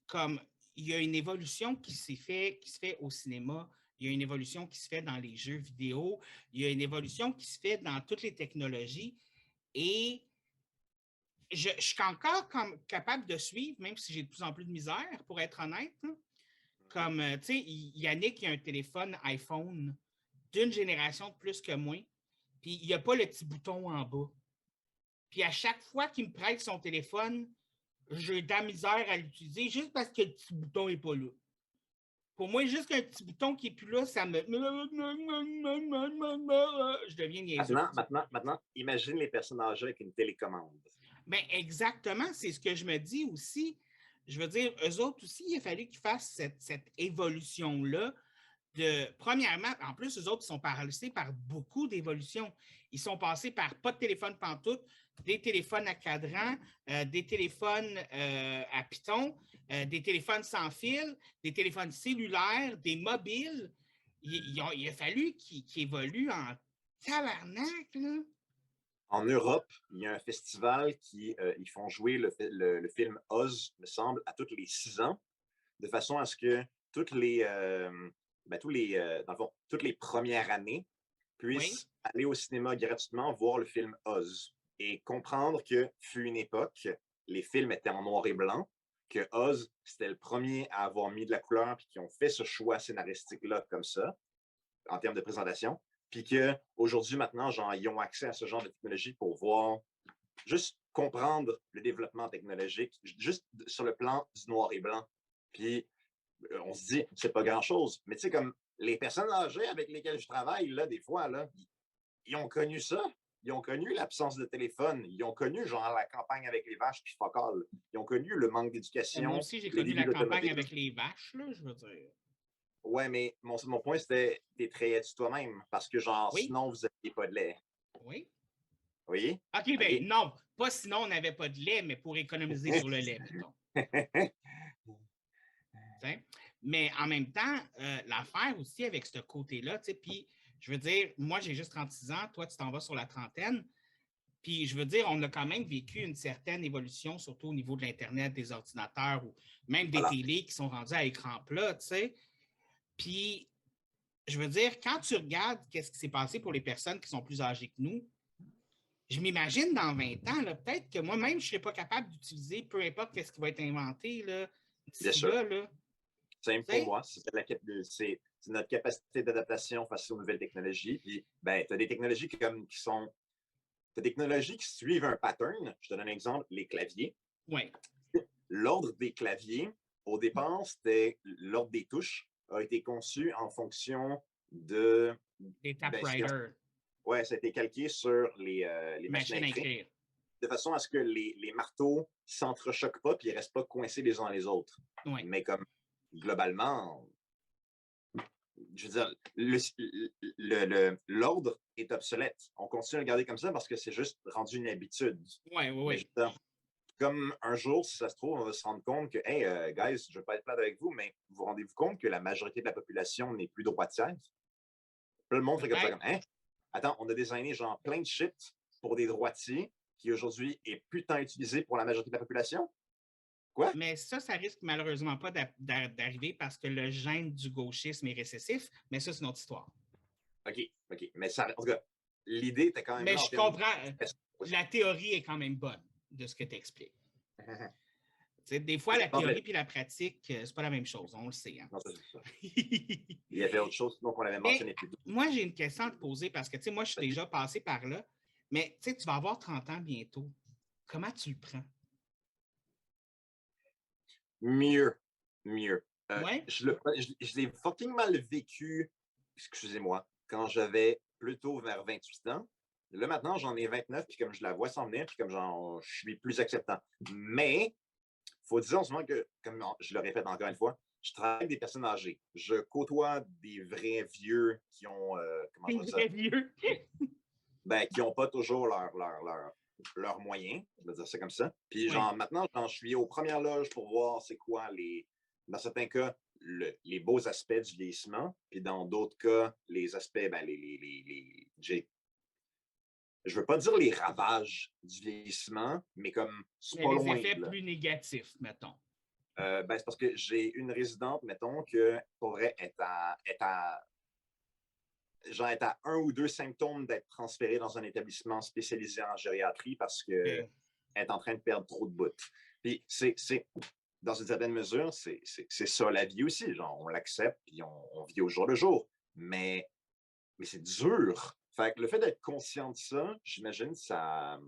comme il y a une évolution qui se fait au cinéma, il y a une évolution qui se fait dans les jeux vidéo, il y a une évolution qui se fait dans toutes les technologies et je suis encore capable de suivre, même si j'ai de plus en plus de misère, pour être honnête. Hein. Comme, tu sais, Yannick, il a un téléphone iPhone d'une génération de plus que moi, puis il n'y a pas le petit bouton en bas. Puis à chaque fois qu'il me prête son téléphone, j'ai de la misère à l'utiliser juste parce que le petit bouton n'est pas là. Pour moi, juste un petit bouton qui est plus là, ça me... Je deviens niaiseux. Maintenant, imagine les personnes âgées avec une télécommande. Ben exactement, c'est ce que je me dis aussi. Je veux dire, eux autres aussi, il a fallu qu'ils fassent cette évolution-là. Premièrement, en plus, eux autres sont passés par beaucoup d'évolutions. Ils sont passés par pas de téléphone pantoute, des téléphones à cadran, des téléphones à piton, des téléphones sans fil, des téléphones cellulaires, des mobiles. Il a fallu qu'ils évoluent en tabarnak, là. En Europe, il y a un festival qui ils font jouer le film Oz, me semble, à tous les 6 ans, de façon à ce que toutes les, dans le fond, toutes les premières années puissent aller au cinéma gratuitement voir le film Oz et comprendre que fut une époque, les films étaient en noir et blanc, que Oz, c'était le premier à avoir mis de la couleur puis qui ont fait ce choix scénaristique-là comme ça, en termes de présentation, puis qu'aujourd'hui, maintenant, genre, ils ont accès à ce genre de technologie pour voir, juste comprendre le développement technologique, juste sur le plan du noir et blanc. Puis on se dit, c'est pas grand-chose, mais tu sais, comme les personnes âgées avec lesquelles je travaille, là, des fois, là, ils ont connu ça. Ils ont connu l'absence de téléphone. Ils ont connu, genre, la campagne avec les vaches puis fuck all. Ils ont connu le manque d'éducation. Moi aussi, j'ai connu la campagne avec les vaches, là, je veux dire. Ouais, mais mon point, c'était t'es très toi-même. Parce que, genre, sinon, vous n'aviez pas de lait. Oui. Oui? OK, ben non, pas sinon on n'avait pas de lait, mais pour économiser sur le lait, mettons. Mais en même temps, l'affaire aussi avec ce côté-là, puis je veux dire, moi j'ai juste 36 ans, toi tu t'en vas sur la trentaine, puis je veux dire, on a quand même vécu une certaine évolution, surtout au niveau de l'Internet, des ordinateurs ou même des télés qui sont rendus à écran plat, tu sais. Puis, je veux dire, quand tu regardes qu'est-ce qui s'est passé pour les personnes qui sont plus âgées que nous, je m'imagine dans 20 ans, peut-être que moi-même, je ne serais pas capable d'utiliser peu importe ce qui va être inventé d'ici là. Simple pour moi, c'est notre capacité d'adaptation face aux nouvelles technologies. Puis, ben, tu as des technologies qui sont. Tu as des technologies qui suivent un pattern. Je te donne un exemple, les claviers. Oui. L'ordre des claviers, au départ, c'était l'ordre des touches, a été conçu en fonction de. Des typewriters. Oui, ça a été calqué sur les machines à écrire. De façon à ce que les marteaux ne s'entrechoquent pas et ne restent pas coincés les uns dans les autres. Oui. Mais comme globalement, je veux dire, l'ordre est obsolète. On continue à le garder comme ça parce que c'est juste rendu une habitude. Oui. Comme un jour, si ça se trouve, on va se rendre compte que, hey, guys, je ne veux pas être plate avec vous, mais vous rendez-vous compte que la majorité de la population n'est plus droitière? Le monde fait comme ça, comme, hein? Attends, on a designé genre plein de shit pour des droitiers qui aujourd'hui est plus tant utilisé pour la majorité de la population? Quoi? Mais ça risque malheureusement pas d'arriver parce que le gène du gauchisme est récessif, mais ça, c'est une autre histoire. OK. Mais ça, en tout cas, l'idée était quand même. Mais je comprends. La théorie est quand même bonne de ce que tu expliques. Des fois, la théorie et la pratique, c'est pas la même chose, on le sait. Hein? Non, c'est ça. Il y avait autre chose qu'on avait mentionné plus tôt. Moi, j'ai une question à te poser parce que moi, je suis déjà passé par là, mais tu vas avoir 30 ans bientôt. Comment tu le prends? Mieux. Je l'ai fucking mal vécu, excusez-moi, quand j'avais plutôt vers 28 ans. Là, maintenant, j'en ai 29, puis comme je la vois s'en venir, puis comme genre, je suis plus acceptant. Mais, il faut dire en ce moment que, comme je le répète encore une fois, je travaille avec des personnes âgées. Je côtoie des vrais vieux qui ont... comment je dis ça? Des vieux? Qui n'ont pas toujours leurs moyens, je vais dire ça comme ça. Puis genre, maintenant, je suis aux premières loges pour voir c'est quoi dans certains cas, les beaux aspects du vieillissement, puis dans d'autres cas, les aspects, je veux pas dire les ravages du vieillissement, mais comme c'est pas loin. Les effets plus négatifs, mettons. C'est parce que j'ai une résidente, mettons, que pourrait être à 1 ou 2 symptômes d'être transférée dans un établissement spécialisé en gériatrie parce qu'elle est en train de perdre trop de bouts. Puis dans une certaine mesure, c'est ça la vie aussi. Genre, on l'accepte puis on vit au jour le jour. Mais c'est dur. Fait que le fait d'être conscient de ça, j'imagine, ça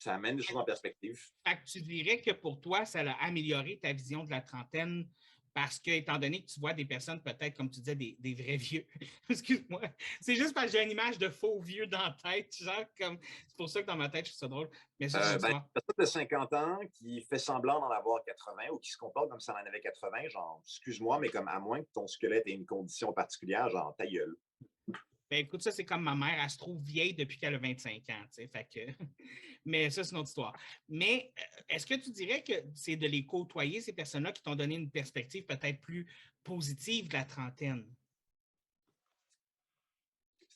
amène des choses en perspective. Fait que tu dirais que pour toi, ça a amélioré ta vision de la trentaine parce que, étant donné que tu vois des personnes, peut-être, comme tu disais, des vrais vieux, excuse-moi, c'est juste parce que j'ai une image de faux vieux dans la tête, genre, comme, c'est pour ça que dans ma tête, je trouve ça drôle, mais ça, c'est une autre Ben, histoire. une personne de 50 ans qui fait semblant d'en avoir 80 ou qui se comporte comme si elle en avait 80, genre, excuse-moi, mais comme à moins que ton squelette ait une condition particulière, genre, ta gueule. Ben écoute, ça, c'est comme ma mère, elle se trouve vieille depuis qu'elle a 25 ans, tu sais, fait que... Mais ça, c'est une autre histoire. Mais est-ce que tu dirais que c'est de les côtoyer, ces personnes-là, qui t'ont donné une perspective peut-être plus positive de la trentaine?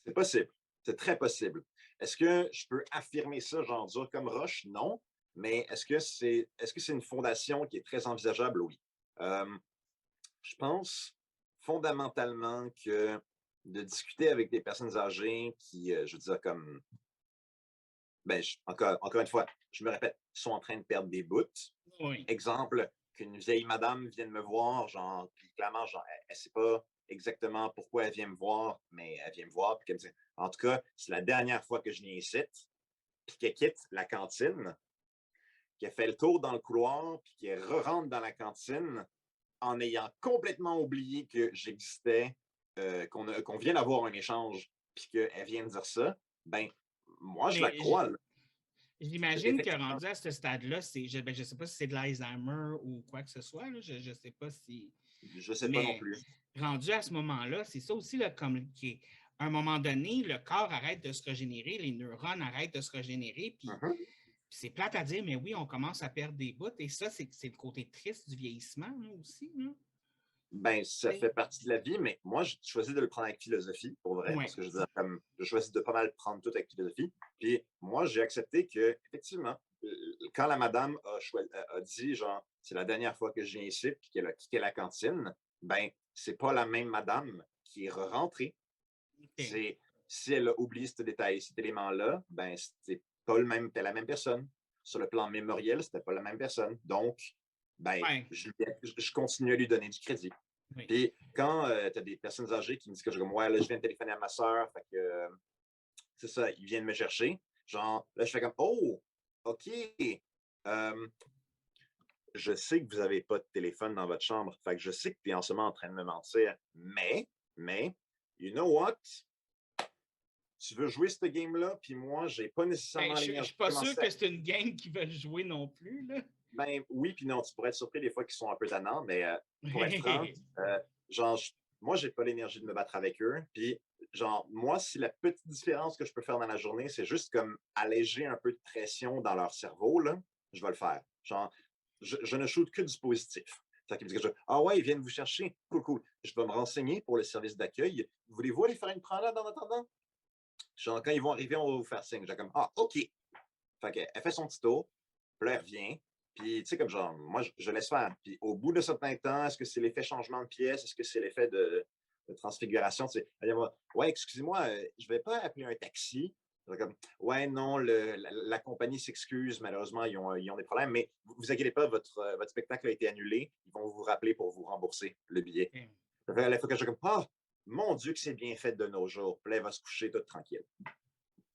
C'est possible. C'est très possible. Est-ce que je peux affirmer ça, genre dur comme roche? Non. Mais est-ce que c'est une fondation qui est très envisageable? Oui. Euh, je pense fondamentalement que de discuter avec des personnes âgées qui, je veux dire, comme, ben, encore une fois, je me répète, sont en train de perdre des bouts. Oui. Exemple, qu'une vieille madame vienne me voir, genre, puis clairement, genre, elle ne sait pas exactement pourquoi elle vient me voir, mais elle vient me voir, puis qu'elle me dit, en tout cas, c'est la dernière fois que je viens ici, puis qu'elle quitte la cantine, qu'elle fait le tour dans le couloir, puis qu'elle re-rentre dans la cantine en ayant complètement oublié que j'existais, qu'on vient d'avoir un échange, puis qu'elle vient de dire ça, ben, moi, je la Mais crois, là. j'imagine que Effectivement, rendu à ce stade-là, ben, je ne sais pas si c'est de l'Alzheimer ou quoi que ce soit, là, je ne sais pas si... je sais pas non Mais plus. rendu à ce moment-là, c'est ça aussi, là, comme qui à un moment donné, le corps arrête de se régénérer, les neurones arrêtent de se régénérer, puis Mhm. c'est plate à dire, mais oui, on commence à perdre des bouts, et ça, c'est le côté triste du vieillissement là, aussi. Là. Ben, ça fait partie de la vie, mais moi, j'ai choisi de le prendre avec philosophie, pour vrai, parce Oui. que je veux dire, comme, je choisis de pas mal prendre tout avec philosophie. Puis moi, j'ai accepté que, effectivement, quand la madame a dit, genre, c'est la dernière fois que je viens ici, puis qu'elle a quitté la cantine, ben, c'est pas la même madame qui est rentrée. OK. C'est, si elle a oublié ce détail, cet élément-là, ben, c'est pas la même personne. Sur le plan mémoriel, c'était pas la même personne. Donc, ben, Ouais. je continue à lui donner du crédit. Oui. Puis quand tu as des personnes âgées qui me disent que je comme ouais, là, je viens de téléphoner à ma soeur, fait que c'est ça, ils viennent me chercher. Genre, là, je fais comme oh, OK. Euh, je sais que vous n'avez pas de téléphone dans votre chambre. Fait que je sais que tu es en ce moment en train de me mentir. Mais, you know what? Tu veux jouer ce game-là, puis moi, j'ai pas Ben, nécessairement je ne l'énergie suis de pas sûr commencer à. que c'est une gang qui veulent jouer non plus. Là. Ben oui, puis non, tu pourrais être surpris des fois qu'ils sont un peu tannants, mais pour être franc, euh, genre, moi, j'ai pas l'énergie de me battre avec eux. Puis, genre, moi, si la petite différence que je peux faire dans la journée, c'est juste comme alléger un peu de pression dans leur cerveau, là, je vais le faire. Genre, je ne shoot que du positif. Ça qui me dit que ah ouais, ils viennent vous chercher. Cool, cool. Je vais me renseigner pour le service d'accueil. Voulez-vous aller faire une promenade en attendant? Genre, quand ils vont arriver, on va vous faire signe. J'ai comme, ah, OK. Fait qu'elle fait son petit tour, puis là, elle revient. Puis, tu sais, comme genre, moi, je laisse faire. Puis, au bout de certain temps, est-ce que c'est l'effet changement de pièce? Est-ce que c'est l'effet de transfiguration? Tu sais, elle dit, ouais, excusez-moi, je vais pas appeler un taxi. Comme, ouais, non, la compagnie s'excuse. Malheureusement, ils ont des problèmes. Mais vous inquiétez pas, votre spectacle a été annulé. Ils vont vous rappeler pour vous rembourser le billet. La fois que je comme, ah, mon Dieu, que c'est bien fait de nos jours. Puis là, elle va se coucher toute tranquille.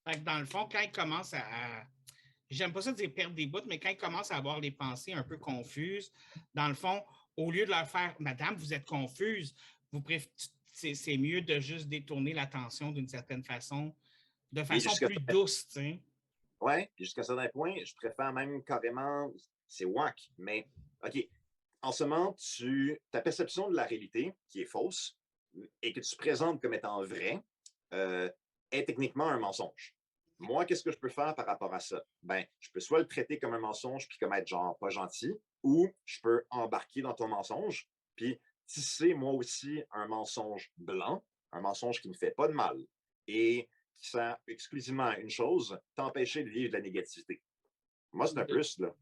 Fait que dans le fond, quand ils commencent j'aime pas ça dire perdre des bouts, mais quand ils commencent à avoir les pensées un peu confuses, dans le fond, au lieu de leur faire Madame, vous êtes confuse, c'est mieux de juste détourner l'attention d'une certaine façon, de Et façon jusqu'à plus douce, tu sais. ouais, puis jusqu'à un certain point, je préfère même carrément, c'est whack, mais OK, en ce moment, ta perception de la réalité, qui est fausse, et que tu présentes comme étant vraie, euh, est techniquement un mensonge. Moi, qu'est-ce que je peux faire par rapport à ça? Ben, je peux soit le traiter comme un mensonge, puis comme être genre pas gentil, ou je peux embarquer dans ton mensonge, puis tisser moi aussi un mensonge blanc, un mensonge qui ne fait pas de mal, et qui sert exclusivement à une chose, t'empêcher de vivre de la négativité. Moi, c'est un OK. plus, là.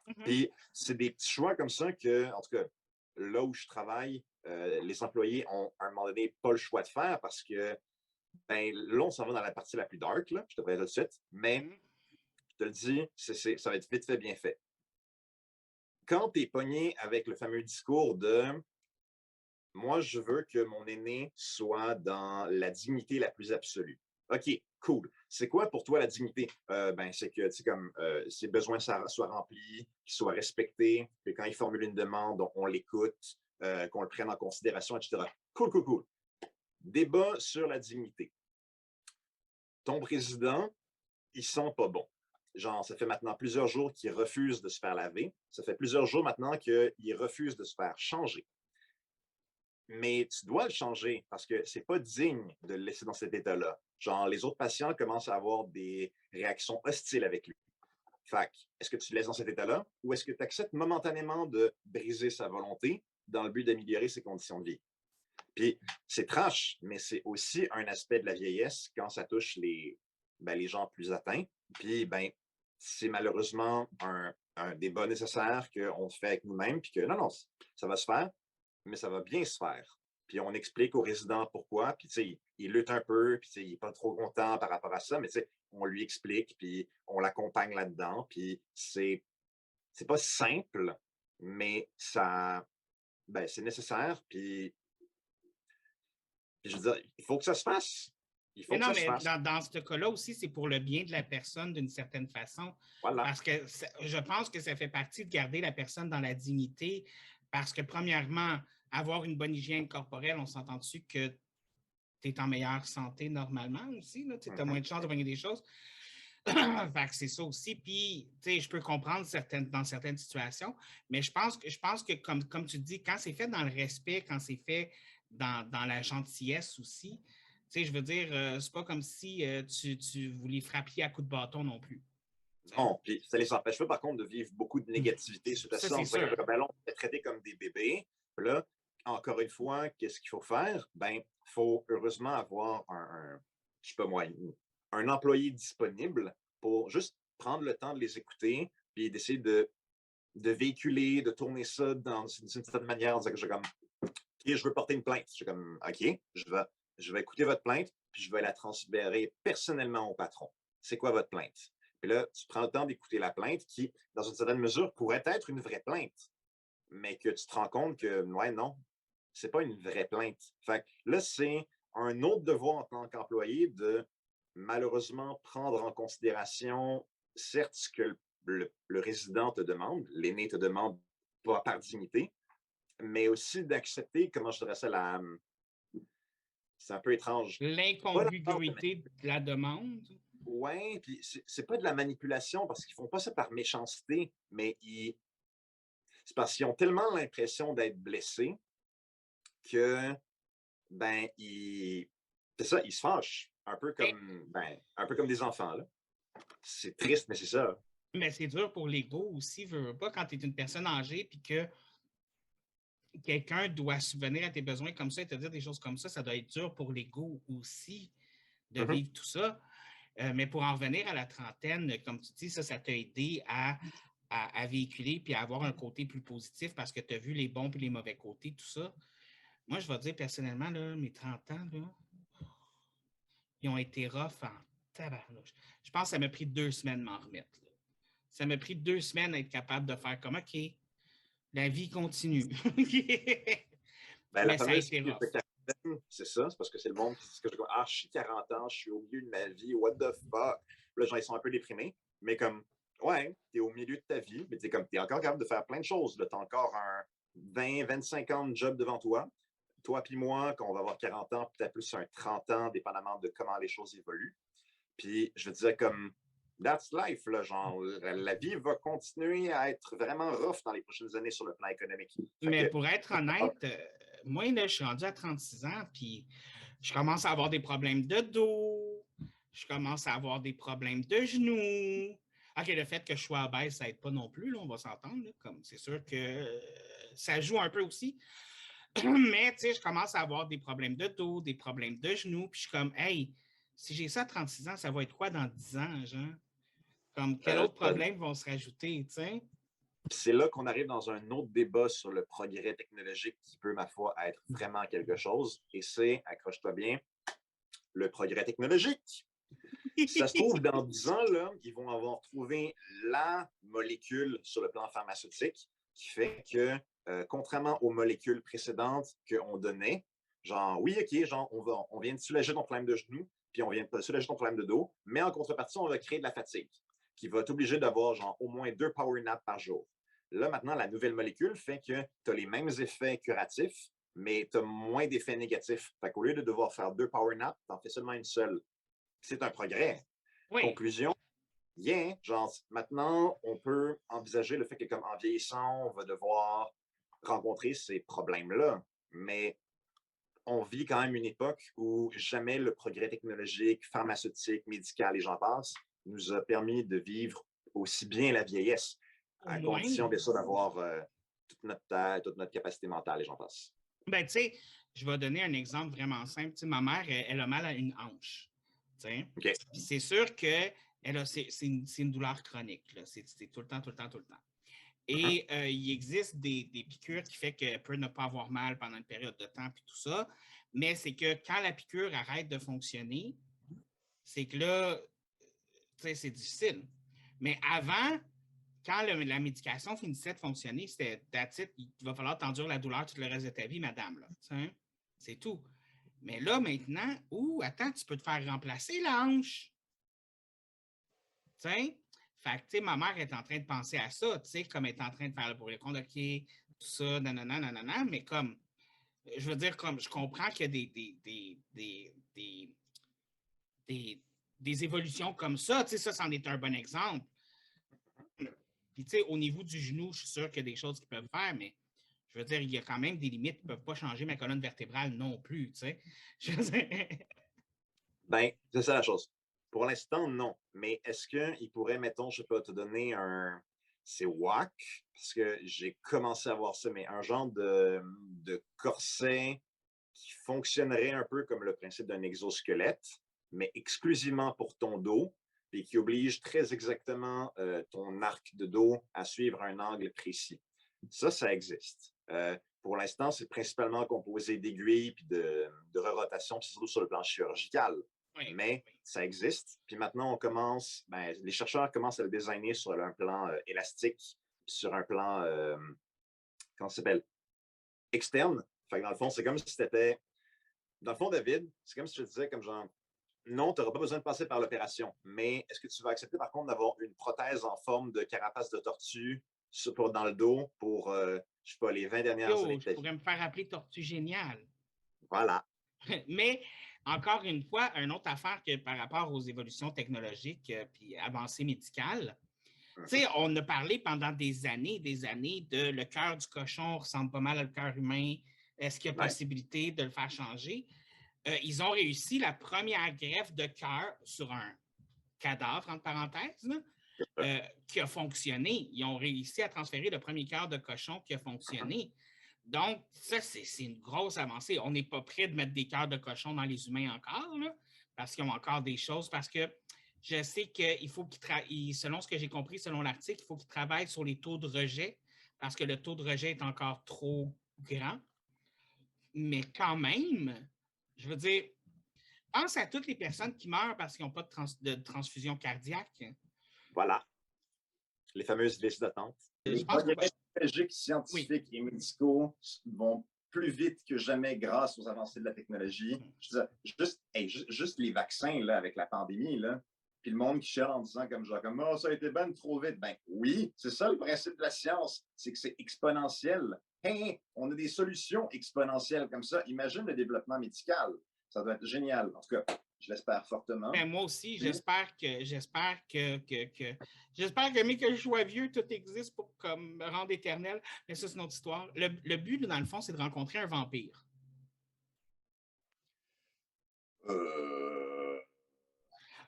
Mhm. Puis c'est des petits choix comme ça que, en tout cas, là où je travaille, les employés ont à un moment donné pas le choix de faire parce que, ben, là, on s'en va dans la partie la plus dark, là, je te préviens tout de suite, mais Mhm. je te le dis, ça va être vite fait, bien fait. Quand tu es pogné avec le fameux discours de moi, je veux que mon aîné soit dans la dignité la plus absolue. OK, cool. C'est quoi pour toi la dignité? Ben, c'est que, tu sais, comme ses besoins soient remplis, qu'ils soient respectés, que quand il formule une demande, on l'écoute, qu'on le prenne en considération, etc. Cool, cool, cool. Débat sur la dignité. Ton président, il sent pas bon. Genre, ça fait maintenant plusieurs jours qu'il refuse de se faire laver. Ça fait plusieurs jours maintenant qu'il refuse de se faire changer. Mais tu dois le changer parce que c'est pas digne de le laisser dans cet état-là. Genre, les autres patients commencent à avoir des réactions hostiles avec lui. Fait est-ce que tu le laisses dans cet état-là ou est-ce que tu acceptes momentanément de briser sa volonté dans le but d'améliorer ses conditions de vie? Puis, c'est trash, mais c'est aussi un aspect de la vieillesse quand ça touche les gens plus atteints. Puis, c'est malheureusement un débat nécessaire qu'on fait avec nous-mêmes, puis que non, ça va se faire, mais ça va bien se faire. Puis on explique aux résidents pourquoi, puis tu sais, il lutte un peu, puis il n'est pas trop content par rapport à ça, mais tu sais, on lui explique, puis on l'accompagne là-dedans, puis c'est pas simple, mais ça, c'est nécessaire, puis je veux dire, il faut que ça se fasse. Il faut Mais que non, ça se mais fasse. dans ce cas-là aussi, c'est pour le bien de la personne d'une certaine façon. Voilà. Parce que je pense que ça fait partie de garder la personne dans la dignité. Parce que, premièrement, avoir une bonne hygiène corporelle, on s'entend dessus que tu es en meilleure santé normalement aussi. Tu as moins de chances de gagner des choses. Fait que c'est ça aussi. Puis, tu sais, je peux comprendre dans certaines situations, mais je pense que comme tu dis, quand c'est fait dans le respect, quand c'est fait dans la gentillesse aussi, tu sais, je veux dire, c'est pas comme si vous les frappiez à coups de bâton non plus. Non, puis ça les empêche pas, par contre, de vivre beaucoup de négativité suite à Ça, ça. c'est On dirait sûr. que on est traité comme des bébés. Puis là, encore une fois, qu'est-ce qu'il faut faire? Il faut heureusement avoir je sais pas moi, un employé disponible pour juste prendre le temps de les écouter, puis d'essayer de véhiculer, de tourner ça d'une certaine manière en disant que je veux porter une plainte. Je suis comme, OK, je vais écouter votre plainte, puis je vais la transférer personnellement au patron. C'est quoi votre plainte? Puis là, tu prends le temps d'écouter la plainte qui, dans une certaine mesure, pourrait être une vraie plainte, mais que tu te rends compte que, ouais, non, c'est pas une vraie plainte. Fait que là, c'est un autre devoir en tant qu'employé de malheureusement prendre en considération, certes, ce que le résident te demande, l'aîné te demande pas par dignité, mais aussi d'accepter, comment je dirais ça, c'est un peu étrange. L'incongruité de la demande. Ouais, puis c'est pas de la manipulation parce qu'ils font pas ça par méchanceté, mais c'est parce qu'ils ont tellement l'impression d'être blessés que, c'est ça, ils se fâchent. Un peu comme des enfants, là. C'est triste, mais c'est ça. Mais c'est dur pour l'ego aussi, veux pas, quand tu es une personne âgée puis que quelqu'un doit subvenir à tes besoins comme ça et te dire des choses comme ça doit être dur pour l'ego aussi de vivre tout ça. Mais pour en revenir à la trentaine, comme tu dis, ça t'a aidé à véhiculer puis à avoir un côté plus positif parce que tu as vu les bons et les mauvais côtés, tout ça. Moi, je vais dire personnellement, là, mes 30 ans, là, ils ont été rough en tabarnouche. Je pense que ça m'a pris 2 semaines de m'en remettre. Là. Ça m'a pris 2 semaines d'être capable de faire comme OK, la vie continue. La Mais ça a fameuse été crise rough. de quarantaine, c'est ça. C'est parce que c'est le monde qui dit que je suis 40 ans, je suis au milieu de ma vie, what the fuck? Là, gens, ils sont un peu déprimés. Mais comme, ouais, t'es au milieu de ta vie, mais t'es encore capable de faire plein de choses. T'as encore un 20, 25 ans de job devant toi. Toi puis moi, quand on va avoir 40 ans, peut-être plus un 30 ans, dépendamment de comment les choses évoluent. Puis, je disais comme, that's life, là, genre, la vie va continuer à être vraiment rough dans les prochaines années sur le plan économique. Mais pour être honnête, moi, là, je suis rendu à 36 ans, puis je commence à avoir des problèmes de dos, je commence à avoir des problèmes de genoux. OK, le fait que je sois obèse, ça n'aide pas non plus, là, on va s'entendre. Comme c'est sûr que ça joue un peu aussi. Mais, tu sais, je commence à avoir des problèmes de dos, des problèmes de genoux, puis je suis comme, hey, si j'ai ça à 36 ans, ça va être quoi dans 10 ans, genre? Comme, quel autre problème vont se rajouter, tu sais? C'est là qu'on arrive dans un autre débat sur le progrès technologique qui peut, ma foi, être vraiment quelque chose. Et c'est, accroche-toi bien, le progrès technologique. Ça se trouve, dans 10 ans, là, ils vont avoir trouvé la molécule sur le plan pharmaceutique qui fait que, contrairement aux molécules précédentes qu'on donnait, genre, oui, OK, genre, on vient de soulager ton problème de genou, puis on vient de soulager ton problème de dos, mais en contrepartie, on va créer de la fatigue qui va t'obliger d'avoir, genre, au moins 2 power naps par jour. Là, maintenant, la nouvelle molécule fait que tu as les mêmes effets curatifs, mais tu as moins d'effets négatifs. Fait qu'au lieu de devoir faire 2 power naps, tu en fais seulement une seule. C'est un progrès. Oui. Conclusion, yeah, genre, maintenant, on peut envisager le fait que, comme en vieillissant, on va devoir rencontrer ces problèmes-là. Mais on vit quand même une époque où jamais le progrès technologique, pharmaceutique, médical et j'en passe nous a permis de vivre aussi bien la vieillesse, Au à moins, condition bien sûr d'avoir toute notre taille, toute notre capacité mentale et j'en passe. ben, tu sais, je vais donner un exemple vraiment simple. Tu sais, ma mère, elle a mal à une hanche. Tu sais. OK. Puis c'est sûr que c'est une douleur chronique. C'est tout le temps, tout le temps, tout le temps. Et il existe des piqûres qui fait qu'elle peut ne pas avoir mal pendant une période de temps puis tout ça. Mais c'est que quand la piqûre arrête de fonctionner, c'est que là, tu sais, c'est difficile. Mais avant, quand la médication finissait de fonctionner, c'était that's it, il va falloir t'endurer la douleur tout le reste de ta vie, madame. Là, c'est tout. Mais là, maintenant, attends, tu peux te faire remplacer la hanche. T'sais? Fait que, tu sais, ma mère est en train de penser à ça, tu sais, comme elle est en train de faire le pour et le contre, OK, tout ça, nanana, nanana, mais comme, je veux dire, comme, je comprends qu'il y a des évolutions comme ça, tu sais, ça, c'en est un bon exemple. Puis, tu sais, au niveau du genou, je suis sûr qu'il y a des choses qu'ils peuvent faire, mais je veux dire, il y a quand même des limites qui ne peuvent pas changer ma colonne vertébrale non plus, tu sais. Je veux dire... Ben, c'est ça la chose. Pour l'instant, non. Mais est-ce qu'il pourrait, mettons, je ne sais pas, te donner un. C'est WAC, parce que j'ai commencé à voir ça, mais un genre de corset qui fonctionnerait un peu comme le principe d'un exosquelette, mais exclusivement pour ton dos, et qui oblige très exactement ton arc de dos à suivre un angle précis. Ça existe. Pour l'instant, c'est principalement composé d'aiguilles et de re-rotation, surtout sur le plan chirurgical. Oui, Mais oui. ça existe. Puis maintenant, on commence, les chercheurs commencent à le designer sur un plan élastique, sur un plan, comment ça s'appelle, externe. Fait que dans le fond, c'est comme si c'était. Dans le fond, David, c'est comme si je te disais, comme genre, non, tu n'auras pas besoin de passer par l'opération, mais est-ce que tu vas accepter par contre d'avoir une prothèse en forme de carapace de tortue dans le dos pour, je sais pas, les 20 dernières années Yo, de je ta vie? pourrais me faire appeler Tortue Géniale. Voilà. Mais encore une fois, une autre affaire que par rapport aux évolutions technologiques puis avancées médicales, tu sais, on a parlé pendant des années de le cœur du cochon ressemble pas mal à le cœur humain. Est-ce qu'il y a Ouais. possibilité de le faire changer? Ils ont réussi la première greffe de cœur sur un cadavre, entre parenthèses, qui a fonctionné. Ils ont réussi à transférer le premier cœur de cochon qui a fonctionné. Donc, ça, c'est une grosse avancée. On n'est pas prêt de mettre des cœurs de cochon dans les humains encore, là, parce qu'ils ont encore des choses, parce que je sais qu'il faut qu'ils selon ce que j'ai compris, selon l'article, il faut qu'ils travaillent sur les taux de rejet, parce que le taux de rejet est encore trop grand. Mais quand même, je veux dire, pense à toutes les personnes qui meurent parce qu'ils n'ont pas de transfusion cardiaque. Voilà. Les fameuses listes d'attente. Je Les pense progrès que technologiques, oui. scientifiques et médicaux vont plus vite que jamais grâce aux avancées de la technologie. Je disais, juste les vaccins là, avec la pandémie, là, puis le monde qui chiale en disant comme genre, oh, ça a été ben trop vite. Ben oui, c'est ça le principe de la science, c'est que c'est exponentiel. Hey, on a des solutions exponentielles comme ça. Imagine le développement médical. Ça doit être génial. En tout cas, je l'espère fortement. Ben, moi aussi, j'espère mais que je sois vieux, tout existe pour comme, me rendre éternel. Mais ça, c'est une autre histoire. Le but, dans le fond, c'est de rencontrer un vampire.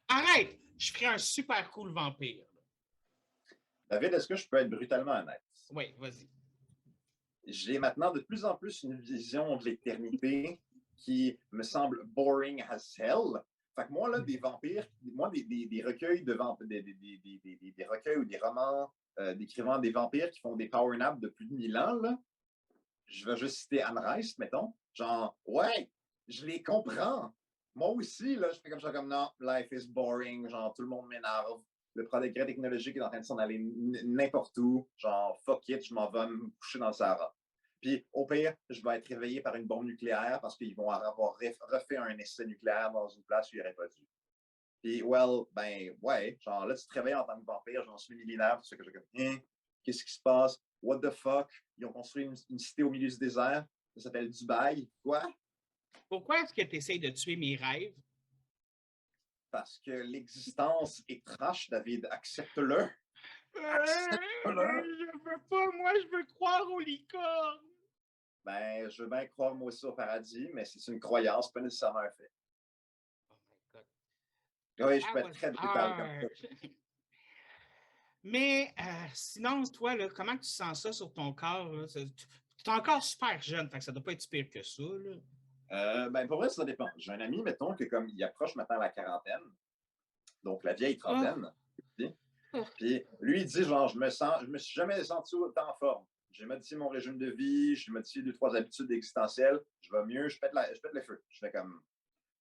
Arrête! Je ferais un super cool vampire. David, est-ce que je peux être brutalement honnête? Oui, vas-y. J'ai maintenant de plus en plus une vision de l'éternité qui me semble boring as hell. Fait que moi, là, des vampires, moi, des recueils de vampires, des recueils ou des romans décrivant des vampires qui font des power naps de plus de 1000 ans, là, je vais juste citer Anne Rice, mettons. Genre, ouais, je les comprends. Moi aussi, là, je fais comme ça, comme non, life is boring, genre, tout le monde m'énerve. Le progrès technologique est en train de s'en aller n'importe où. Genre, fuck it, je m'en vais me coucher dans le Sahara. Puis, au pire, je vais être réveillé par une bombe nucléaire parce qu'ils vont avoir refait un essai nucléaire dans une place où il n'y aurait pas dû. Puis, well, ben, ouais, genre, là, tu te réveilles en tant que vampire, j'en suis millénaire, tu sais que j'ai comme, qu'est-ce qui se passe? what the fuck, ils ont construit une cité au milieu du désert, ça s'appelle Dubaï. Quoi? Pourquoi est-ce que tu essaies de tuer mes rêves? Parce que l'existence est trash, David. Accepte-le. Accepte-le. Je veux pas, moi, je veux croire aux licornes. Ben, je veux bien croire moi aussi au paradis, mais c'est une croyance, pas nécessairement un fait. Oh my God. Oui, je peux être très brutal comme ça. Mais sinon, toi, là, comment tu sens ça sur ton corps? Tu es encore super jeune, fait que ça doit pas être pire que ça. Là. Ben, pour vrai, ça dépend. J'ai un ami, mettons, que comme il approche maintenant la quarantaine, donc la vieille trentaine, puis lui, il dit, genre, je me suis jamais senti autant en forme. J'ai modifié mon régime de vie, j'ai modifié 2-3 habitudes existentielles, je vais mieux, je pète le feu. Je fais comme,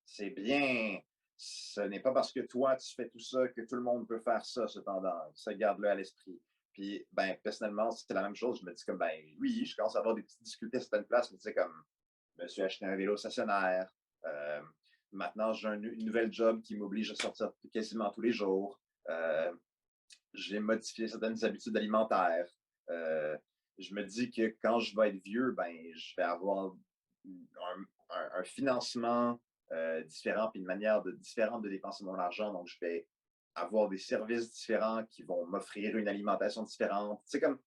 c'est bien, ce n'est pas parce que toi, tu fais tout ça que tout le monde peut faire ça, cependant. Ça, garde-le à l'esprit. Puis, ben, personnellement, c'est la même chose. Je me dis comme, ben, oui, je commence à avoir des petites difficultés à certaines places, mais tu sais, comme, je me suis acheté un vélo stationnaire. Maintenant, j'ai une nouvelle job qui m'oblige à sortir quasiment tous les jours. J'ai modifié certaines habitudes alimentaires. Je me dis que quand je vais être vieux, ben, je vais avoir un financement différent puis une manière différente de dépenser mon argent. Donc, je vais avoir des services différents qui vont m'offrir une alimentation différente. C'est comme,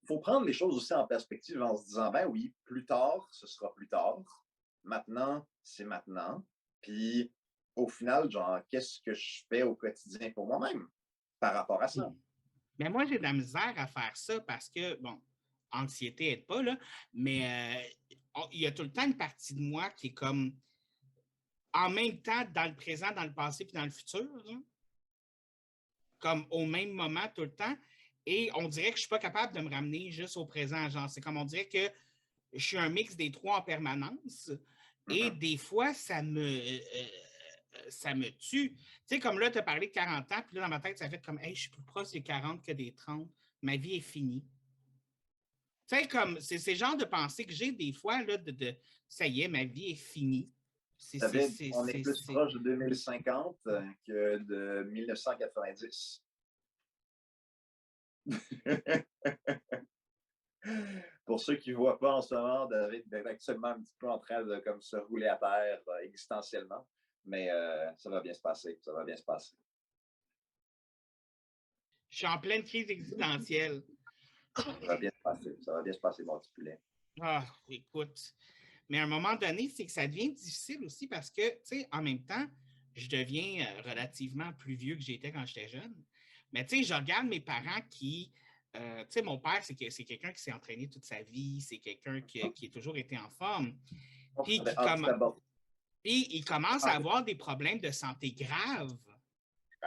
il faut prendre les choses aussi en perspective en se disant, ben oui, plus tard, ce sera plus tard. Maintenant, c'est maintenant. Puis, au final, genre, qu'est-ce que je fais au quotidien pour moi-même par rapport à ça? Mais moi, j'ai de la misère à faire ça parce que, bon, anxiété aide pas, là, mais il y a tout le temps une partie de moi qui est comme en même temps dans le présent, dans le passé puis dans le futur, hein, comme au même moment tout le temps. Et on dirait que je ne suis pas capable de me ramener juste au présent. Genre, c'est comme on dirait que je suis un mix des trois en permanence. Et des fois, ça me tue. Tu sais, comme là, tu as parlé de 40 ans, puis là, dans ma tête, ça fait comme, hey, je suis plus proche des 40 que des 30. Ma vie est finie. Tu sais, comme, c'est ce genre de pensée que j'ai des fois, là, ça y est, ma vie est finie. David, on est plus proche de 2050 que de 1990. Pour ceux qui ne voient pas en ce moment, David est actuellement un petit peu en train de comme, se rouler à terre existentiellement. Mais ça va bien se passer. Ça va bien se passer. Je suis en pleine crise existentielle. Ça va bien se passer. Ça va bien se passer, mon petit poulet. Ah, écoute. Mais à un moment donné, c'est que ça devient difficile aussi parce que, tu sais, en même temps, je deviens relativement plus vieux que j'étais quand j'étais jeune. Mais tu sais, je regarde mes parents qui, tu sais, mon père, c'est quelqu'un qui s'est entraîné toute sa vie, c'est quelqu'un qui a toujours été en forme. Puis il commence à avoir des problèmes de santé graves.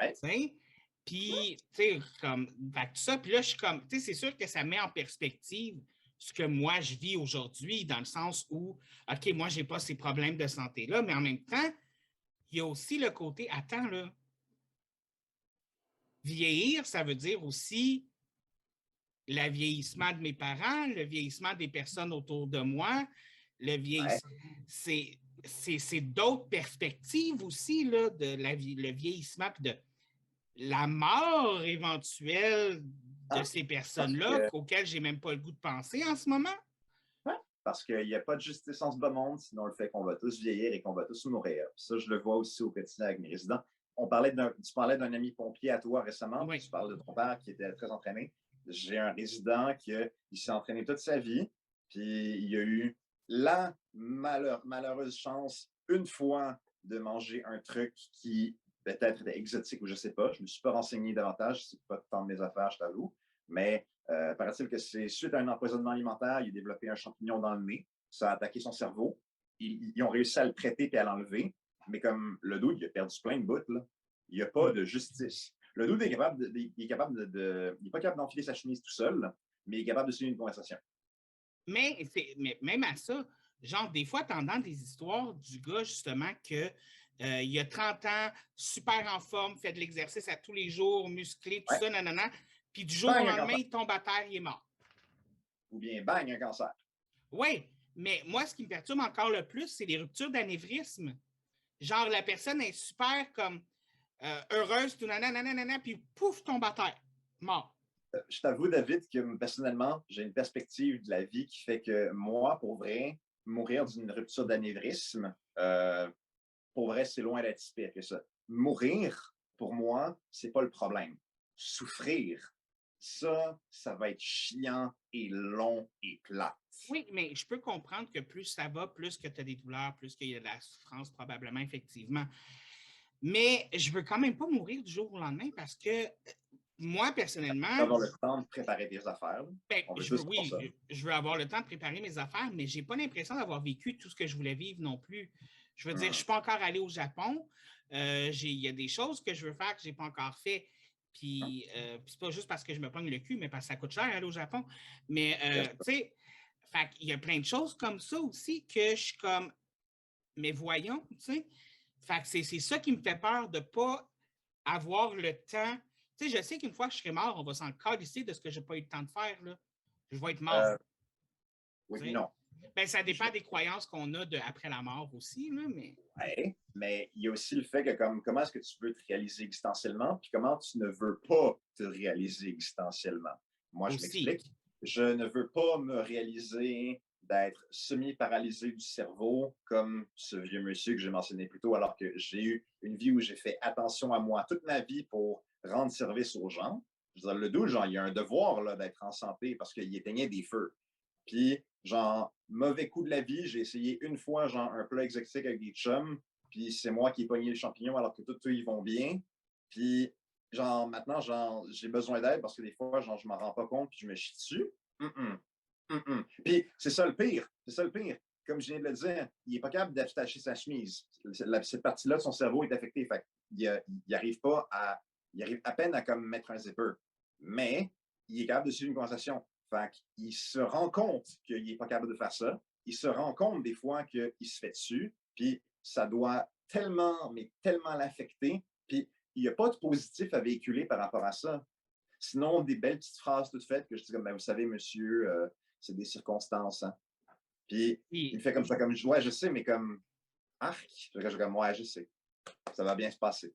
Ouais. Puis, tu sais, comme, tout ça, puis là, je suis comme, tu sais, c'est sûr que ça met en perspective ce que moi, je vis aujourd'hui, dans le sens où, OK, moi, je n'ai pas ces problèmes de santé-là, mais en même temps, il y a aussi le côté, attends, là, vieillir, ça veut dire aussi le vieillissement de mes parents, le vieillissement des personnes autour de moi, le vieillissement, c'est d'autres perspectives aussi, là, de le vieillissement, puis de la mort éventuelle de ces personnes-là auxquelles j'ai même pas le goût de penser en ce moment. Parce qu'il n'y a pas de justice en ce bas monde, sinon le fait qu'on va tous vieillir et qu'on va tous mourir. Ça, je le vois aussi au quotidien avec mes résidents. Tu parlais d'un ami pompier à toi récemment, tu parles de ton père qui était très entraîné. J'ai un résident qui s'est entraîné toute sa vie, puis il a eu la malheureuse chance une fois de manger un truc qui peut-être était exotique ou je ne sais pas. Je ne me suis pas renseigné davantage, c'est pas tant de mes affaires, je t'avoue. Mais paraît-il que c'est suite à un empoisonnement alimentaire, il a développé un champignon dans le nez, ça a attaqué son cerveau. Ils ont réussi à le traiter et à l'enlever, mais comme le dude, il a perdu plein de bouts, là. Il n'y a pas de justice. Le dude est capable il n'est pas capable d'enfiler sa chemise tout seul, mais il est capable de suivre une conversation. Mais même à ça, genre, des fois, tu entends des histoires du gars, justement, que il a 30 ans, super en forme, fait de l'exercice à tous les jours, musclé, tout ça, nanana. Puis du jour au lendemain, il tombe à terre, il est mort. Ou bien, bang, un cancer. Oui, mais moi, ce qui me perturbe encore le plus, c'est les ruptures d'anévrisme. Genre, la personne est super comme heureuse, tout nanana, puis pouf, tombe à terre, mort. Je t'avoue, David, que personnellement, j'ai une perspective de la vie qui fait que moi, pour vrai, mourir d'une rupture d'anévrisme, pour vrai, c'est loin d'être si pire que ça. Mourir, pour moi, c'est pas le problème. Souffrir, ça va être chiant et long et plate. Oui, mais je peux comprendre que plus ça va, plus que tu as des douleurs, plus qu'il y a de la souffrance, probablement, effectivement. Mais je veux quand même pas mourir du jour au lendemain parce que moi, personnellement, Avoir le temps de préparer des affaires. ben, On veut tous pour ça. je veux avoir le temps de préparer mes affaires, mais j'ai pas l'impression d'avoir vécu tout ce que je voulais vivre non plus. Je veux dire, je suis pas encore allé au Japon. Il y a des choses que je veux faire que j'ai pas encore fait. Puis, c'est pas juste parce que je me pogne le cul, mais parce que ça coûte cher aller au Japon. Mais, tu sais, il y a plein de choses comme ça aussi que je suis comme, mais voyons, tu sais. Fait que c'est ça qui me fait peur de ne pas avoir le temps. Tu sais, je sais qu'une fois que je serai mort, on va s'en calisser de ce que je n'ai pas eu le temps de faire. Là. Je vais être mort. Oui, Tu sais. non. Ben, ça dépend des croyances qu'on a après la mort aussi, là, mais. Ouais, mais il y a aussi le fait que comment est-ce que tu veux te réaliser existentiellement, puis comment tu ne veux pas te réaliser existentiellement. Moi, je Aussi. m'explique. Je ne veux pas me réaliser d'être semi-paralysé du cerveau comme ce vieux monsieur que j'ai mentionné plus tôt, alors que j'ai eu une vie où j'ai fait attention à moi toute ma vie pour rendre service aux gens. Je veux dire, le dos, genre, il y a un devoir là, d'être en santé parce qu'il éteignait des feux. Puis, genre, mauvais coup de la vie, j'ai essayé une fois, genre, un plat exotique avec des chums, puis c'est moi qui ai pogné le champignon alors que tous eux, ils vont bien. Puis, genre, maintenant, genre, j'ai besoin d'aide parce que des fois, genre, je m'en rends pas compte, puis je me chie dessus. Puis, c'est ça le pire. C'est ça le pire. Comme je viens de le dire, il n'est pas capable d'attacher sa chemise. Cette partie-là de son cerveau est affectée. Fait il arrive pas à. Il arrive à peine à comme mettre un zipper. Mais il est capable de suivre une conversation. Fait qu'il se rend compte qu'il n'est pas capable de faire ça. Il se rend compte des fois qu'il se fait dessus. Puis ça doit tellement, mais tellement l'affecter. Puis il n'y a pas de positif à véhiculer par rapport à ça. Sinon, des belles petites phrases toutes faites que je dis comme, ben, vous savez, monsieur, c'est des circonstances. Hein. Puis il me fait comme ça, comme, ouais, je sais, mais comme, arc. Je comme, ouais, je sais. Ça va bien se passer.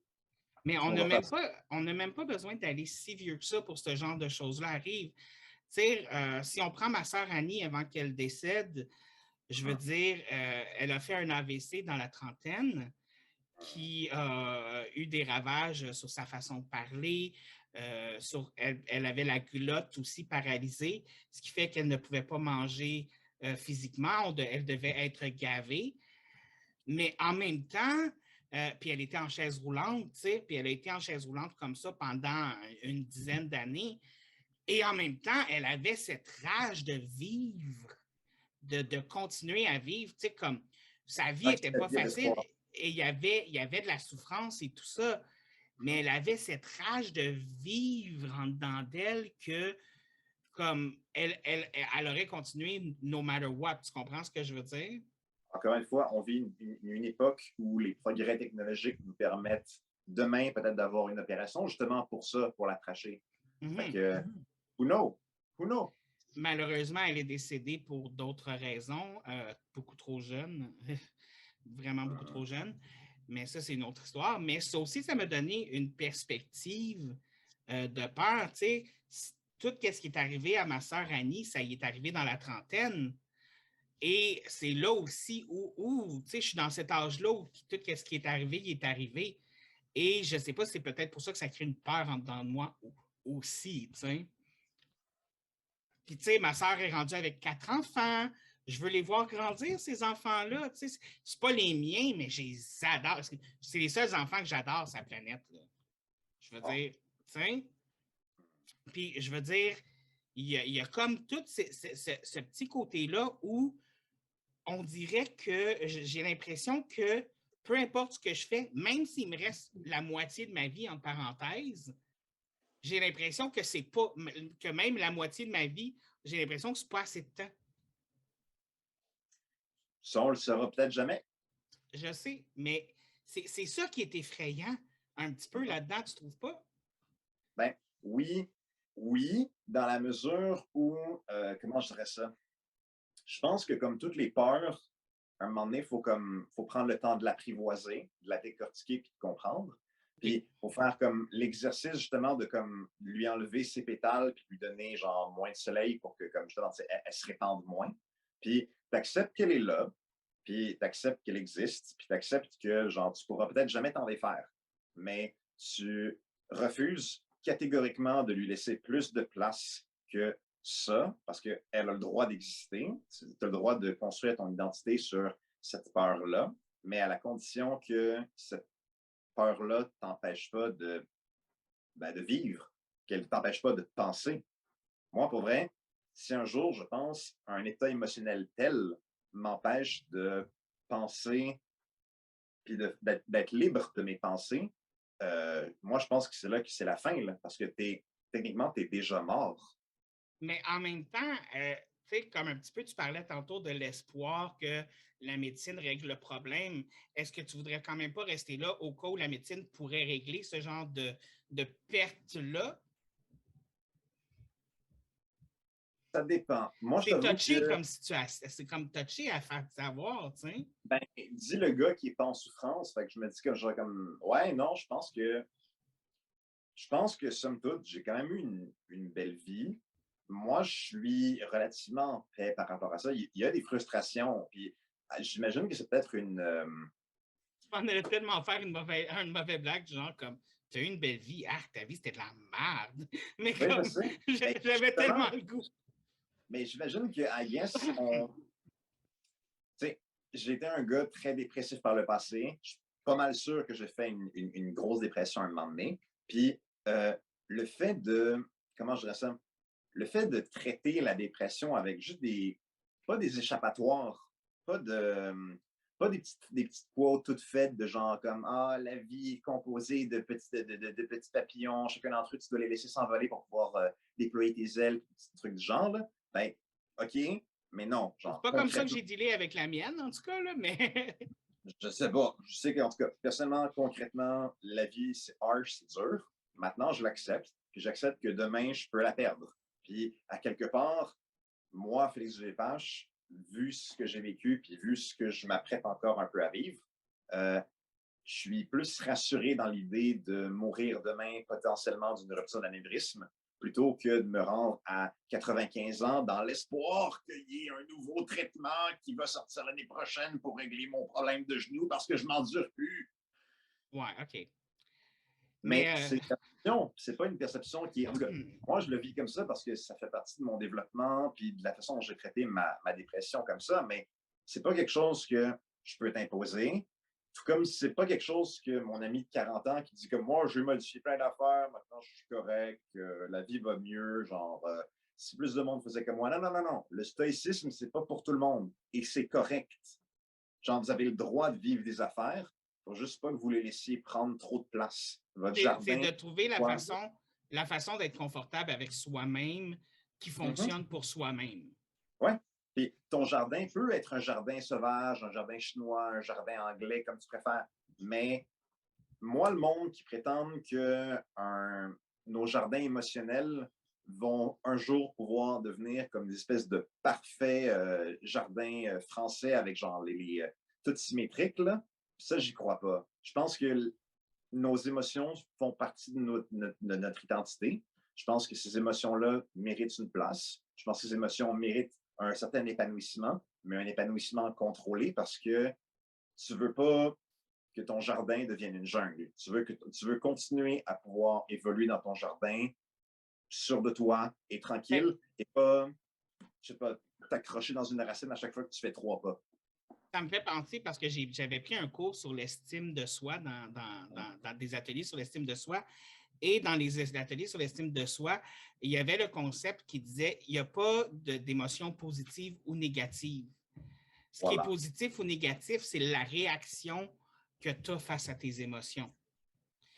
Mais on n'a même pas besoin d'aller si vieux que ça pour ce genre de choses-là arrive. Si on prend ma sœur Annie avant qu'elle décède, je veux dire, elle a fait un AVC dans la trentaine qui a eu des ravages sur sa façon de parler. Elle avait la glotte aussi paralysée, ce qui fait qu'elle ne pouvait pas manger physiquement. Elle devait être gavée. Mais en même temps, puis elle était en chaise roulante, puis elle a été en chaise roulante comme ça pendant une dizaine d'années. Et en même temps, elle avait cette rage de vivre, de continuer à vivre, comme sa vie n'était pas facile et il y avait de la souffrance et tout ça, mais elle avait cette rage de vivre en dedans d'elle que comme elle aurait continué no matter what. Tu comprends ce que je veux dire? Encore une fois, on vit une époque où les progrès technologiques nous permettent demain peut-être d'avoir une opération justement pour ça, pour la tracher. Fait que, who knows? Who knows? Malheureusement, elle est décédée pour d'autres raisons, beaucoup trop jeune, vraiment beaucoup trop jeune. Mais ça, c'est une autre histoire. Mais ça aussi, ça m'a donné une perspective de peur. Tu sais, tout ce qui est arrivé à ma sœur Annie, ça y est arrivé dans la trentaine. Et c'est là aussi où tu sais, je suis dans cet âge-là où tout ce qui est arrivé, il est arrivé. Et je ne sais pas si c'est peut-être pour ça que ça crée une peur en dedans de moi aussi, tu sais. Puis, tu sais, ma sœur est rendue avec 4 enfants. Je veux les voir grandir, ces enfants-là. Tu sais, c'est pas les miens, mais je les adore. C'est les seuls enfants que j'adore sur la planète. Là. Je veux dire, tu sais. Puis, je veux dire, il y a comme tout ce petit côté-là où on dirait que j'ai l'impression que peu importe ce que je fais, même s'il me reste la moitié de ma vie, entre parenthèses, j'ai l'impression que c'est pas, que même la moitié de ma vie, j'ai l'impression que c'est pas assez de temps. Ça, on le saura peut-être jamais. Je sais, mais c'est ça qui est effrayant un petit peu là-dedans, tu trouves pas? Ben, oui, dans la mesure où, comment je dirais ça? Je pense que comme toutes les peurs, à un moment donné, il faut prendre le temps de l'apprivoiser, de la décortiquer puis de comprendre. Puis, pour faire comme l'exercice, justement, de comme lui enlever ses pétales, puis lui donner, genre, moins de soleil pour que, comme justement, elle se répande moins. Puis, tu acceptes qu'elle est là, puis tu acceptes qu'elle existe, puis tu acceptes que, genre, tu pourras peut-être jamais t'en défaire. Mais tu refuses catégoriquement de lui laisser plus de place que ça, parce qu'elle a le droit d'exister. Tu as le droit de construire ton identité sur cette peur-là, mais à la condition que cette peur-là ne t'empêche pas de vivre, qu'elle ne t'empêche pas de penser. Moi, pour vrai, si un jour je pense à un état émotionnel tel m'empêche de penser puis d'être libre de mes pensées, moi, je pense que c'est là que c'est la fin, là, parce que techniquement, tu es déjà mort. Mais en même temps, tu sais, comme un petit peu, tu parlais tantôt de l'espoir que la médecine règle le problème. Est-ce que tu voudrais quand même pas rester là au cas où la médecine pourrait régler ce genre de perte-là? Ça dépend. Moi, je C'est t'avoue touché que, comme situation, c'est comme touché à faire savoir, tu sais. ben, dis le gars qui est pas en souffrance, fait que je me dis que genre comme, ouais, non, je pense que, somme toute, j'ai quand même eu une belle vie. Moi, je suis relativement en paix par rapport à ça. Il y a des frustrations, puis j'imagine que c'est peut-être On allait tellement faire une mauvaise blague, genre comme tu as eu une belle vie, ah, ta vie c'était de la merde. Mais Oui, je comme sais. Mais j'avais justement, tellement le goût. mais j'imagine que, I guess, tu sais, j'ai été un gars très dépressif par le passé. Je suis pas mal sûr que j'ai fait une grosse dépression à un moment donné. Puis, le fait comment je dirais ça? Le fait de traiter la dépression avec juste pas des échappatoires, pas de, pas des petites quotes toutes faites de genre comme ah, la vie est composée de petits papillons, chacun d'entre eux, tu dois les laisser s'envoler pour pouvoir déployer tes ailes, des trucs du genre. Là. Ben, OK, mais non, C'est genre pas comme ça que concrètement, j'ai dealé avec la mienne, en tout cas, là, mais je sais pas. Je sais qu'en tout cas, personnellement, concrètement, la vie, c'est harsh, c'est dur. Maintenant, je l'accepte, puis j'accepte que demain, je peux la perdre. Puis, à quelque part, moi, Félix Gépage, vu ce que j'ai vécu, puis vu ce que je m'apprête encore un peu à vivre, euh, je suis plus rassuré dans l'idée de mourir demain potentiellement d'une rupture d'anévrisme plutôt que de me rendre à 95 ans dans l'espoir qu'il y ait un nouveau traitement qui va sortir l'année prochaine pour régler mon problème de genou parce que je m'endure plus. ouais, OK. Mais Mais c'est une perception, c'est pas une perception qui est. En tout cas, moi, je le vis comme ça parce que ça fait partie de mon développement puis de la façon dont j'ai traité ma dépression comme ça, mais c'est pas quelque chose que je peux t'imposer. Tout comme c'est pas quelque chose que mon ami de 40 ans qui dit que moi, j'ai modifié plein d'affaires, maintenant je suis correct, la vie va mieux, genre, si plus de monde faisait comme moi. Non, non, non, non. Le stoïcisme, c'est pas pour tout le monde et c'est correct. Genre, vous avez le droit de vivre des affaires, il faut juste pas que vous les laissiez prendre trop de place. Votre c'est jardin, de trouver quoi? la façon d'être confortable avec soi-même qui Mhm. fonctionne pour soi-même. Ouais. Puis ton jardin peut être un jardin sauvage, un jardin chinois, un jardin anglais, comme tu préfères. Mais moi, le monde qui prétend que nos jardins émotionnels vont un jour pouvoir devenir comme des espèces de parfaits jardins français avec genre tout symétriques, là, ça, j'y crois pas. Je pense que nos émotions font partie de notre identité. Je pense que ces émotions-là méritent une place. Je pense que ces émotions méritent un certain épanouissement, mais un épanouissement contrôlé parce que tu veux pas que ton jardin devienne une jungle. Tu veux continuer à pouvoir évoluer dans ton jardin, sûr de toi et Ben, tranquille, et pas, je sais pas, t'accrocher dans une racine à chaque fois que tu fais 3 pas. ça me fait penser parce que j'avais pris un cours sur l'estime de soi dans des ateliers sur l'estime de soi. Et dans les ateliers sur l'estime de soi, il y avait le concept qui disait il n'y a pas d'émotions positives ou négatives. Ce qui est Voilà. positif ou négatif, c'est la réaction que tu as face à tes émotions.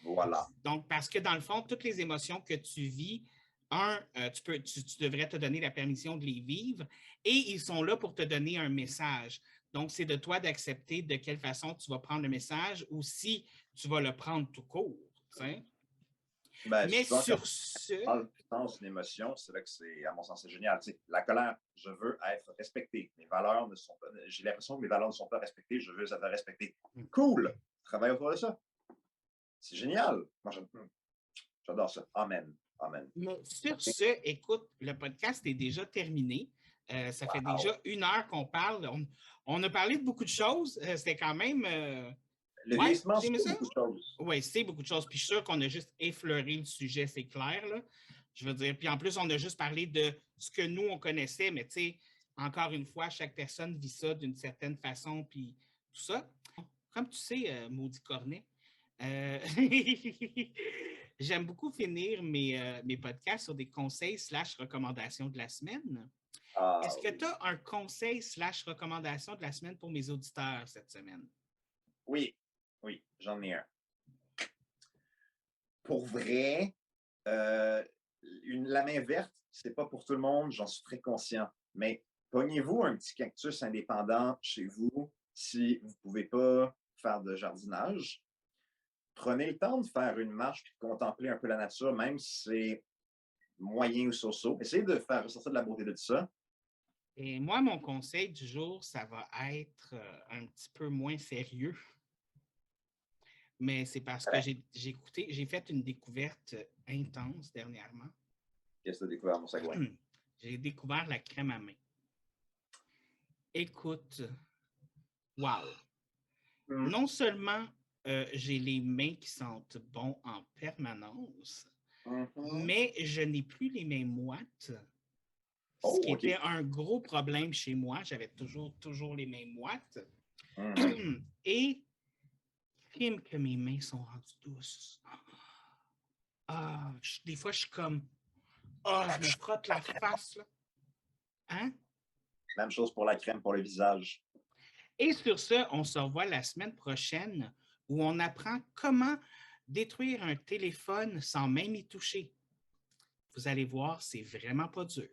Voilà. Donc, parce que dans le fond, toutes les émotions que tu vis, tu devrais te donner la permission de les vivre et ils sont là pour te donner un message. Donc, c'est de toi d'accepter de quelle façon tu vas prendre le message ou si tu vas le prendre tout court. T'sais. Ben, Mais souvent, quand sur ce, parle puissance d'une émotion, c'est là que c'est, à mon sens, c'est génial. Tu sais, la colère, je veux être respecté. Mes valeurs ne sont pas, j'ai l'impression que mes valeurs ne sont pas respectées, je veux être respecté. Cool! Travaille autour de ça. C'est génial. Moi, j'adore ça. Amen. Amen. Mais sur ce, écoute, le podcast est déjà terminé. Ça fait déjà 1 heure qu'on parle. On a parlé de beaucoup de choses. C'était quand même... Le ouais, vieillissement, j'ai c'est aimé ça. beaucoup de choses. Oui, c'est beaucoup de choses. Puis je suis sûr qu'on a juste effleuré le sujet, c'est clair, là. Je veux dire, puis en plus, on a juste parlé de ce que nous, on connaissait, mais tu sais, encore une fois, chaque personne vit ça d'une certaine façon, puis tout ça. Comme tu sais, maudit cornet, j'aime beaucoup finir mes podcasts sur des conseils / recommandations de la semaine. Est-ce que tu as un conseil / recommandation de la semaine pour mes auditeurs cette semaine? Oui, j'en ai un. Pour vrai, la main verte, c'est pas pour tout le monde, j'en suis très conscient. Mais pognez-vous un petit cactus indépendant chez vous si vous ne pouvez pas faire de jardinage. Prenez le temps de faire une marche et de contempler un peu la nature, même si c'est moyen ou so-so. Essayez de faire ressortir de la beauté de tout ça. Et moi, mon conseil du jour, ça va être un petit peu moins sérieux. Mais c'est parce que j'ai fait une découverte intense dernièrement. Qu'est-ce que tu as découvert, mon sagouin? J'ai découvert la crème à main. Écoute, wow! Non seulement j'ai les mains qui sentent bon en permanence, mais je n'ai plus les mains moites. Ce qui était un gros problème chez moi. J'avais toujours les mains moites. Et crime que mes mains sont rendues douces. Des fois, je suis comme... je me frotte la face, là. Hein? Même chose pour la crème pour le visage. Et sur ce, on se revoit la semaine prochaine où on apprend comment détruire un téléphone sans même y toucher. Vous allez voir, c'est vraiment pas dur.